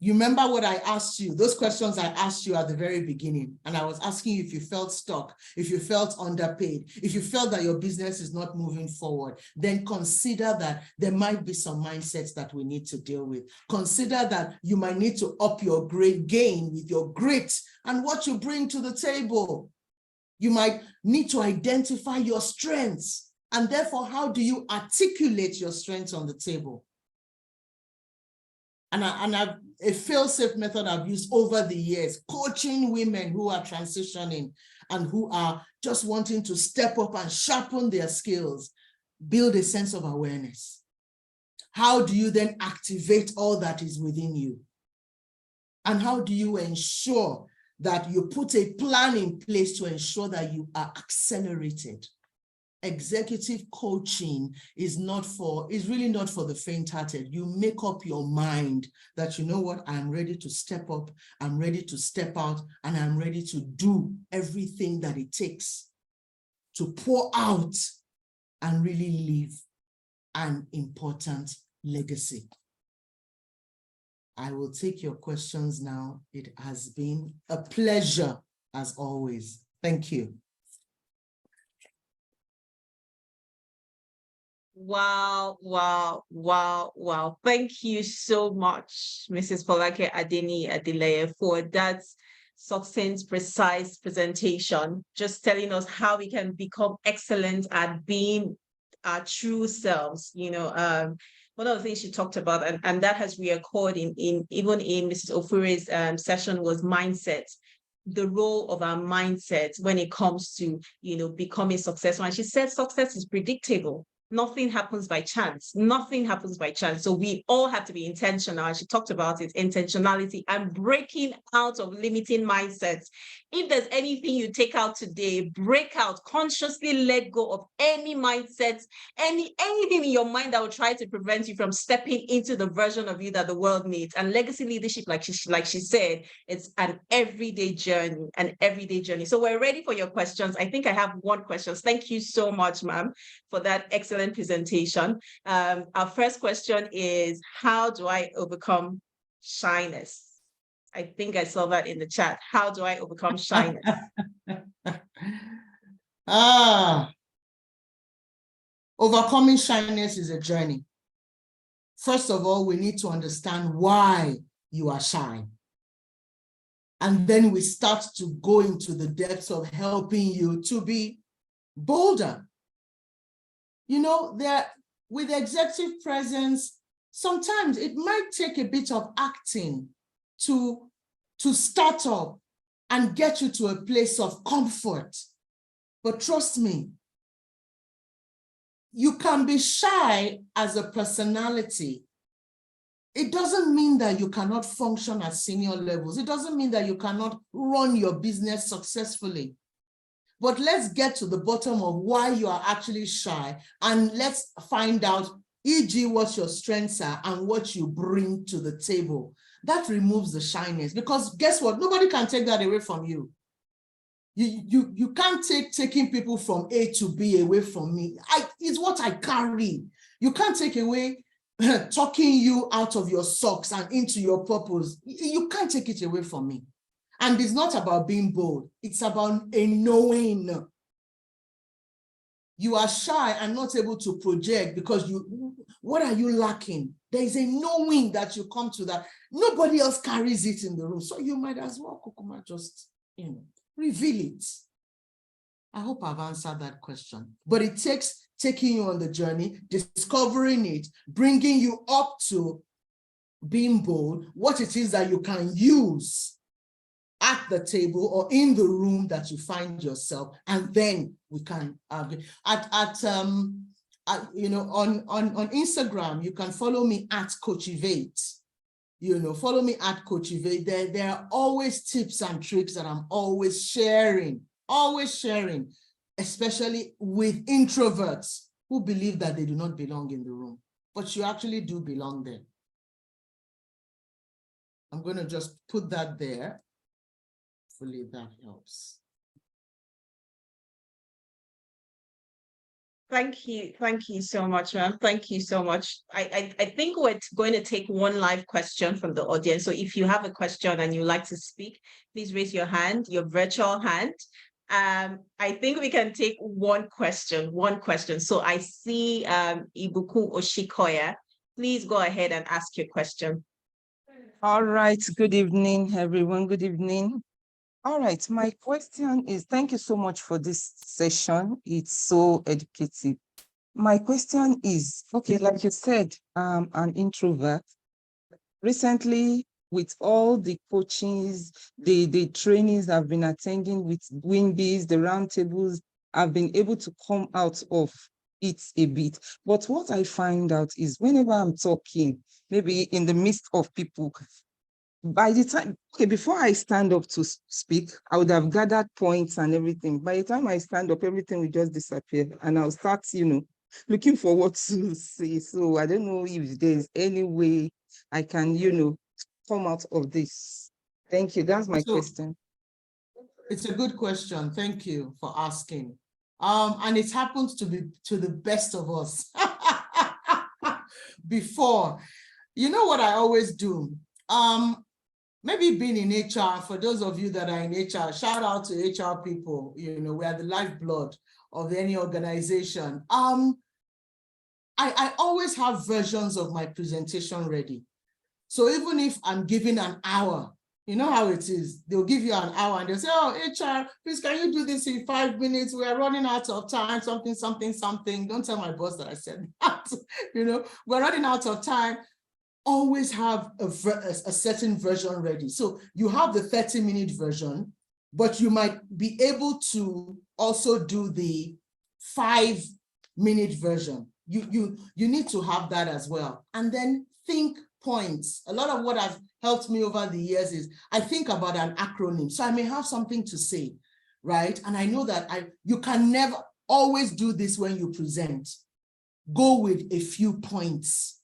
Speaker 6: You remember what I asked you, those questions I asked you at the very beginning, and I was asking you if you felt stuck, if you felt underpaid, if you felt that your business is not moving forward, then consider that there might be some mindsets that we need to deal with. Consider that you might need to up your game with your grit and what you bring to the table. You might need to identify your strengths, and therefore, how do you articulate your strengths on the table? And a fail-safe method I've used over the years, coaching women who are transitioning and who are just wanting to step up and sharpen their skills, build a sense of awareness. How do you then activate all that is within you? And how do you ensure that you put a plan in place to ensure that you are accelerated? Executive coaching is really not for the faint-hearted. You make up your mind that, you know what, I'm ready to step up, I'm ready to step out, and I'm ready to do everything that it takes to pour out and really leave an important legacy. I will take your questions now. It has been a pleasure as always. Thank you.
Speaker 1: Wow, wow, wow, wow. Thank you so much, Mrs. Folake Adeni Adeleye, for that succinct, precise presentation, just telling us how we can become excellent at being our true selves. You know, one of the things she talked about, and that has reoccurred even in Mrs. Ofure's session, was mindset. The role of our mindset when it comes to, you know, becoming successful. And she said success is predictable. Nothing happens by chance. Nothing happens by chance. So we all have to be intentional. And she talked about it, intentionality and breaking out of limiting mindsets. If there's anything you take out today, break out, consciously let go of any mindsets, anything in your mind that will try to prevent you from stepping into the version of you that the world needs. And legacy leadership, like she said, it's an everyday journey, So we're ready for your questions. I think I have one question. Thank you so much, ma'am, for that excellent presentation. Our first question is, how do I overcome shyness? I think I saw that in the chat. How do I overcome shyness?
Speaker 6: Overcoming shyness is a journey. First of all, we need to understand why you are shy. And then we start to go into the depths of helping you to be bolder. You know, with executive presence, sometimes it might take a bit of acting to start up and get you to a place of comfort. But trust me, you can be shy as a personality, It doesn't mean that you cannot function at senior levels. It doesn't mean that you cannot run your business successfully. But let's get to the bottom of why you are actually shy, and let's find out, e.g., what your strengths are and what you bring to the table. That removes the shyness, because guess what? Nobody can take that away from you. You can't take taking people from A to B away from me. It's what I carry. You can't take away talking you out of your socks and into your purpose. You can't take it away from me. And it's not about being bold. It's about a knowing. You are shy and not able to project because what are you lacking? There is a knowing that you come to that. Nobody else carries it in the room. So you might as well, Kukuma, just, reveal it. I hope I've answered that question. But it takes taking you on the journey, discovering it, bringing you up to being bold, what it is that you can use at the table or in the room that you find yourself, and then we can argue. On Instagram, you can follow me at Coachivate. Follow me at Coachivate. There are always tips and tricks that I'm always sharing, especially with introverts who believe that they do not belong in the room, but you actually do belong there. I'm going to just put that there. Hopefully that helps.
Speaker 1: Thank you so much, ma'am. Thank you so much. I think we're going to take one live question from the audience. So if you have a question and you'd like to speak, please raise your hand, your virtual hand. I think we can take one question. So I see Ibuku Oshikoya. Please go ahead and ask your question.
Speaker 7: All right. Good evening, everyone. Good evening. All right. My question is, thank you so much for this session. It's so educative. My question is, okay, like you said, an introvert. Recently, with all the coachings, the trainings I've been attending with WIMBIZ, the roundtables, I've been able to come out of it a bit. But what I find out is whenever I'm talking, maybe in the midst of people, by the time, before I stand up to speak, I would have gathered points and everything. By the time I stand up, everything will just disappear and I'll start, looking for what to say. So I don't know if there's any way I can, come out of this. Thank you. That's my question.
Speaker 6: It's a good question. Thank you for asking. And it happens to be to the best of us. Before, you know what I always do? Maybe being in HR, for those of you that are in HR, shout out to HR people, we are the lifeblood of any organization. I always have versions of my presentation ready. So even if I'm given an hour, you know how it is, they'll give you an hour and they'll say, oh, HR, please, can you do this in 5 minutes? We're running out of time, something. Don't tell my boss that I said that, we're running out of time. Always have a certain version ready. So you have the 30-minute version, but you might be able to also do the 5-minute version. You need to have that as well. And then think points. A lot of what has helped me over the years is I think about an acronym. So I may have something to say, right? And I know that you can never always do this when you present. Go with a few points.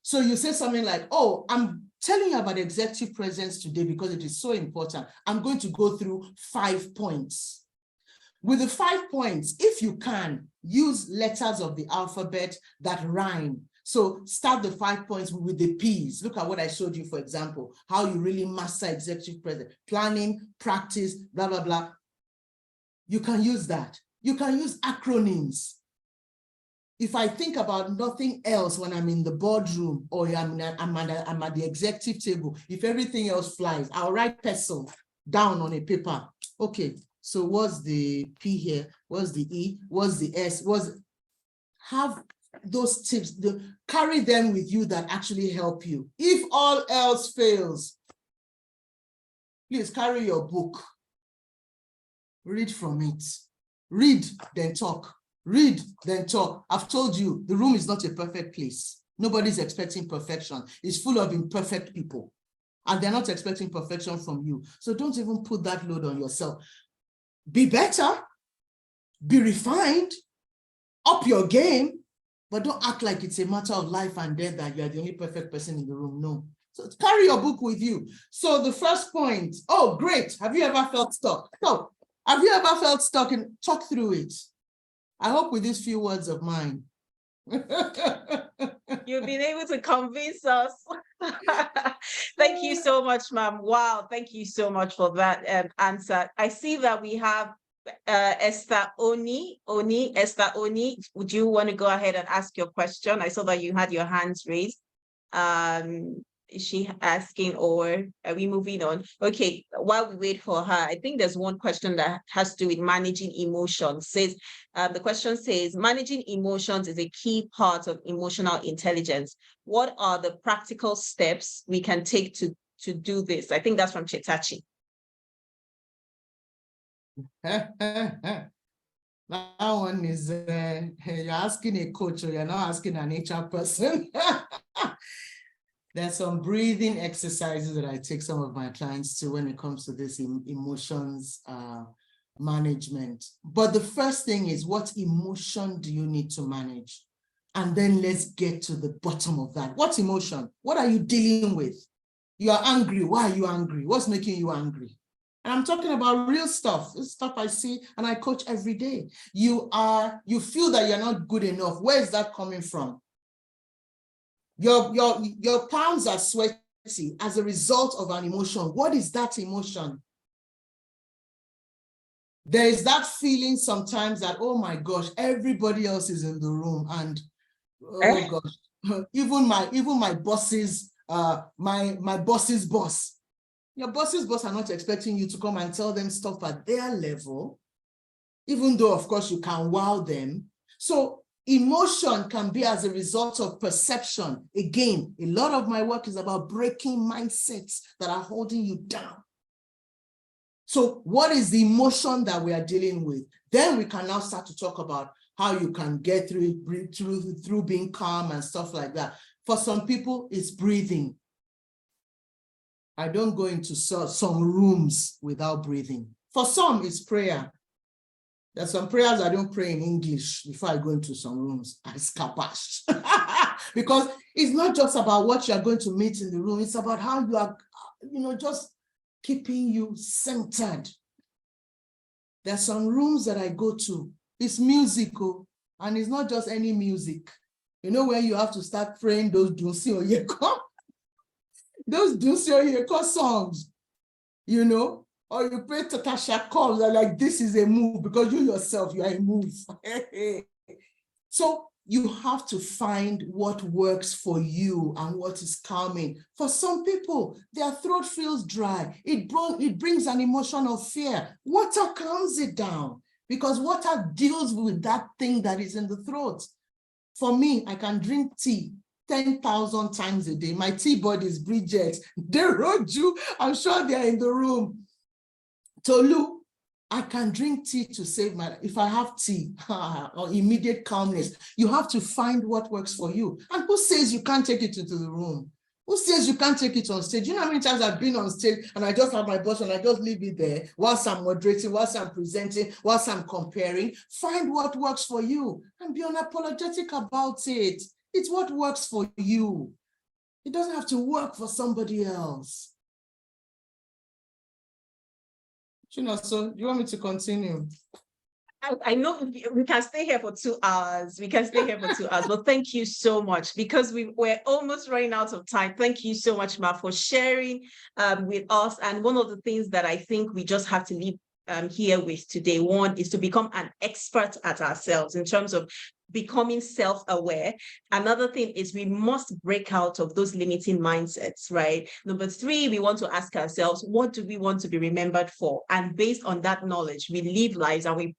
Speaker 6: So you say something like, oh, I'm telling you about executive presence today because it is so important. I'm going to go through 5 points. With the 5 points, if you can, use letters of the alphabet that rhyme. So start the 5 points with the P's. Look at what I showed you, for example, how you really master executive presence, planning, practice, blah, blah, blah. You can use that. You can use acronyms. If I think about nothing else when I'm in the boardroom or I'm at the executive table, if everything else flies, I'll write pencil down on a paper. Okay, so what's the P here? What's the E? What's the S? Have those tips, carry them with you that actually help you. If all else fails, please carry your book. Read from it. Read, then talk. Read, then talk. I've told you, the room is not a perfect place. Nobody's expecting perfection. It's full of imperfect people, and they're not expecting perfection from you. So don't even put that load on yourself. Be better, be refined, up your game, but don't act like it's a matter of life and death that you're the only perfect person in the room. No. So carry your book with you. So the first point, oh, great. Have you ever felt stuck? No. Have you ever felt stuck? And talk through it. I hope with these few words of mine.
Speaker 1: You've been able to convince us. Thank you so much, ma'am. Wow, thank you so much for that answer. I see that we have Esther Oni. Esther Oni, would you want to go ahead and ask your question? I saw that you had your hands raised. Is she asking, or are we moving on? Okay, while we wait for her, I think there's one question that has to do with managing emotions. The question says, managing emotions is a key part of emotional intelligence. What are the practical steps we can take to do this? I think that's from Chetachi.
Speaker 6: That one is, you're asking a coach, or you're not asking an HR person. There's some breathing exercises that I take some of my clients to when it comes to this emotions management. But the first thing is, what emotion do you need to manage? And then let's get to the bottom of that. What emotion? What are you dealing with? You are angry. Why are you angry? What's making you angry? And I'm talking about real stuff. This stuff I see and I coach every day. You feel that you're not good enough. Where is that coming from? Your palms are sweaty as a result of an emotion. What is that emotion? There is that feeling sometimes that, oh my gosh, everybody else is in the room, and oh gosh, even my boss's my boss's boss. Your boss's boss are not expecting you to come and tell them stuff at their level, even though of course you can wow them. So emotion can be as a result of perception. Again, a lot of my work is about breaking mindsets that are holding you down. So what is the emotion that we are dealing with? Then we can now start to talk about how you can get through being calm and stuff like that. For some people, it's breathing. I don't go into some rooms without breathing. For some, it's prayer. There's some prayers I don't pray in English before I go into some rooms. I scabash. Because it's not just about what you're going to meet in the room. It's about how you are, just keeping you centered. There's some rooms that I go to. It's musical, and it's not just any music. You know, when you have to start praying those Dunsi Oyeko, those Dunsi Oyeko songs, or you pray to Tasha calls, like, this is a move, because you yourself, you are a move. So you have to find what works for you and what is calming. For some people, their throat feels dry. It brings an emotion of fear. Water calms it down, because water deals with that thing that is in the throat. For me, I can drink tea 10,000 times a day. My tea buddies, Bridget, Deroju, I'm sure they're in the room. Tolu, I can drink tea to save my life. If I have tea or immediate calmness, you have to find what works for you. And who says you can't take it into the room? Who says you can't take it on stage? You know how many times I've been on stage and I just have my boss and I just leave it there whilst I'm moderating, whilst I'm presenting, whilst I'm comparing. Find what works for you and be unapologetic about it. It's what works for you. It doesn't have to work for somebody else. So do you want me to continue?
Speaker 1: I know we can stay here for 2 hours. But thank you so much, because we're almost running out of time. Thank you so much, Ma, for sharing with us. And one of the things that I think we just have to leave here with today, one, is to become an expert at ourselves in terms of becoming self-aware. Another thing is we must break out of those limiting mindsets, right? Number 3, we want to ask ourselves, what do we want to be remembered for? And based on that knowledge, we live lives and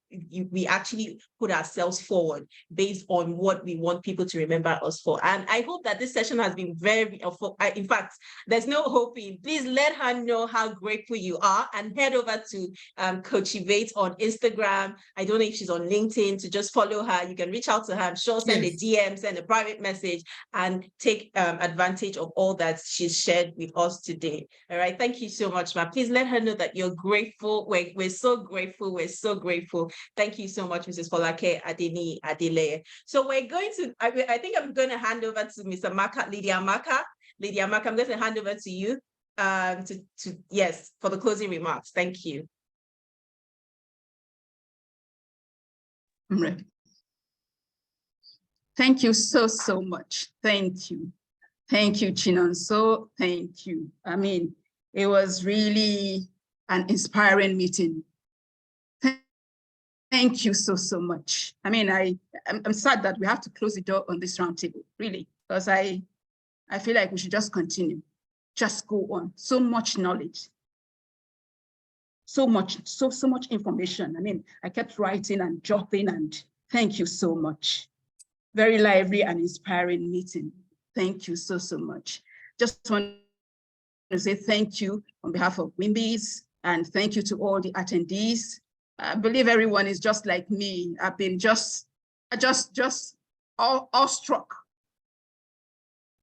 Speaker 1: we actually put ourselves forward based on what we want people to remember us for. And I hope that this session has been very helpful. In fact, there's no hoping. Please let her know how grateful you are and head over to Coachivate on Instagram. I don't know if she's on LinkedIn, to just follow her. You can reach out out to her. I'm sure send a DM, send a private message, and take advantage of all that she's shared with us today. All right. Thank you so much, ma. Please let her know that you're grateful. We're so grateful. We're so grateful. Thank you so much, Mrs. Folake Adeni Adele. So we're going to, I think I'm going to hand over to Mr. Maka, Lydia Maka. Lydia Maka, I'm going to hand over to you yes, for the closing remarks. Thank you.
Speaker 8: Right. Thank you so much. Thank you. Thank you, Chinonso. Thank you. I mean, it was really an inspiring meeting. Thank you so much. I mean, I'm sad that we have to close the door on this roundtable, really, because I feel like we should just continue, just go on. So much knowledge, so much information. I mean, I kept writing and jotting, and thank you so much. Very lively and inspiring meeting. Thank you so much. Just want to say thank you on behalf of WIMBIZ, and thank you to all the attendees. I believe everyone is just like me. I've been just awestruck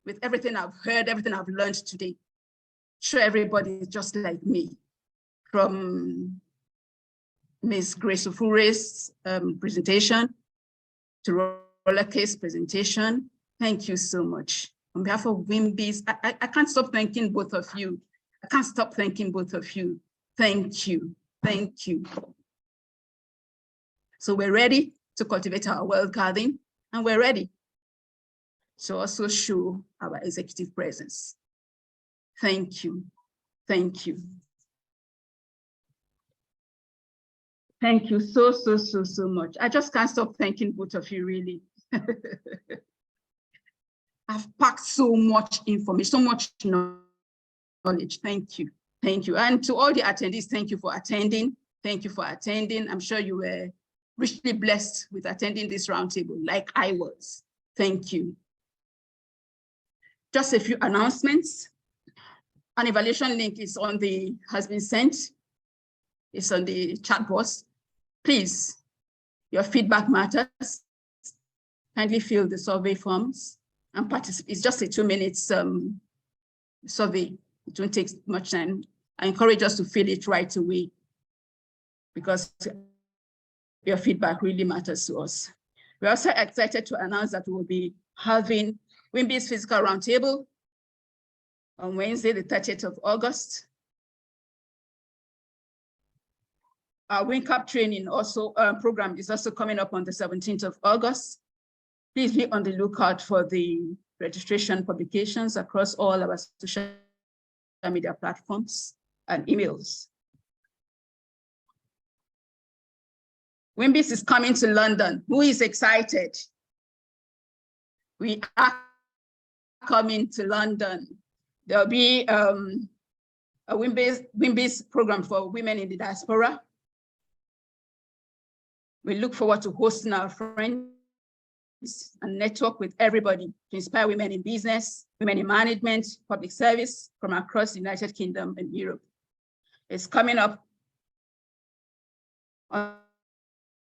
Speaker 8: with everything I've heard, everything I've learned today. Sure, everybody is just like me. From Ms. Grace Ofure's presentation to Roller Case presentation. Thank you so much. On behalf of WIMBIZ, I can't stop thanking both of you. I can't stop thanking both of you. Thank you. Thank you. So we're ready to cultivate our wealth garden, and we're ready to also show our executive presence. Thank you. Thank you. Thank you so much. I just can't stop thanking both of you, really. I've packed so much information, so much knowledge. Thank you. Thank you. And to all the attendees, thank you for attending. Thank you for attending. I'm sure you were richly blessed with attending this roundtable like I was. Thank you. Just a few announcements. An evaluation link has been sent. It's on the chat box. Please, your feedback matters. Kindly fill the survey forms and participate. It's just a 2-minute survey. It won't take much time. I encourage us to fill it right away because your feedback really matters to us. We're also excited to announce that we will be having WIMBIZ Physical Roundtable on Wednesday, the 30th of August. Our WinCap training program is also coming up on the 17th of August. Please be on the lookout for the registration publications across all our social media platforms and emails. WIMBIZ is coming to London. Who is excited? We are coming to London. There'll be a WIMBIZ program for women in the diaspora. We look forward to hosting our friends and network with everybody to inspire women in business, women in management, public service from across the United Kingdom and Europe. It's coming up on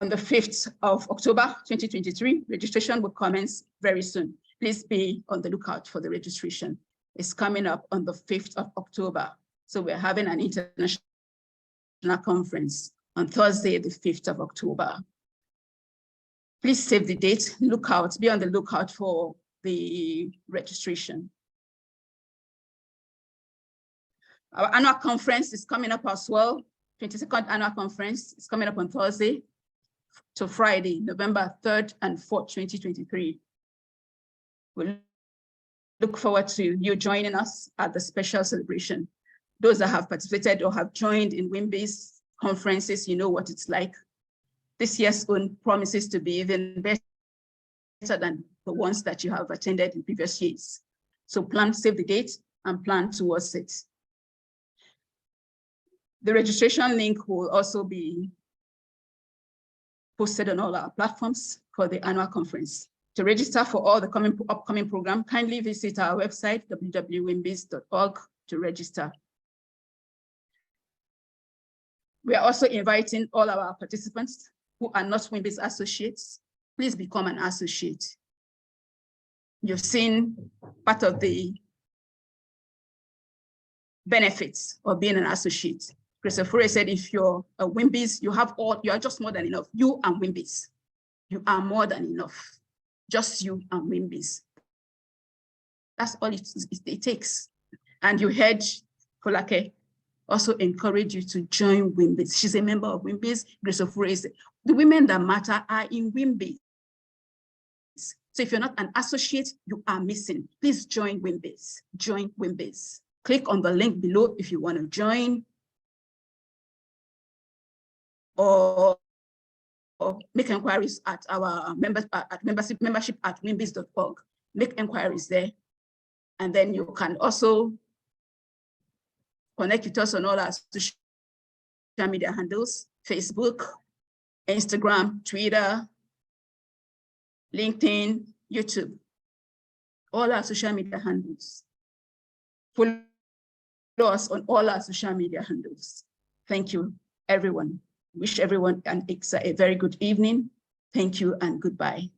Speaker 8: the 5th of October, 2023. Registration will commence very soon. Please be on the lookout for the registration. It's coming up on the 5th of October. So we're having an international conference on Thursday, the 5th of October. Please save the date, be on the lookout for the registration. Our annual conference is coming up as well. 22nd annual conference is coming up on Thursday to Friday, November 3rd and 4th, 2023. We'll look forward to you joining us at the special celebration. Those that have participated or have joined in WIMBIZ conferences, you know what it's like. This year's one promises to be even better than the ones that you have attended in previous years. So save the date and plan towards it. The registration link will also be posted on all our platforms for the annual conference. To register for all the upcoming program, kindly visit our website, www.wimbiz.org, to register. We are also inviting all our participants who are not WIMBIZ associates please become an associate. You've seen part of the benefits of being an associate. Christopher said, if you're a WIMBIZ, you are just more than enough. You and WIMBIZ, you are more than enough. Just you and WIMBIZ. That's all it takes. And you heard Folake also encourage you to join WIMBIZ. She's a member of WIMBIZ. Christopher said, the women that matter are in WIMBIZ. So if you're not an associate, you are missing. Please join WIMBIZ. Join WIMBIZ. Click on the link below if you want to join, or make inquiries at our membership at wimbiz.org. Make inquiries there. And then you can also connect with us on all our social media handles: Facebook, Instagram, Twitter, LinkedIn, YouTube, all our social media handles. Follow us on all our social media handles. Thank you, everyone. Wish everyone a very good evening. Thank you and goodbye.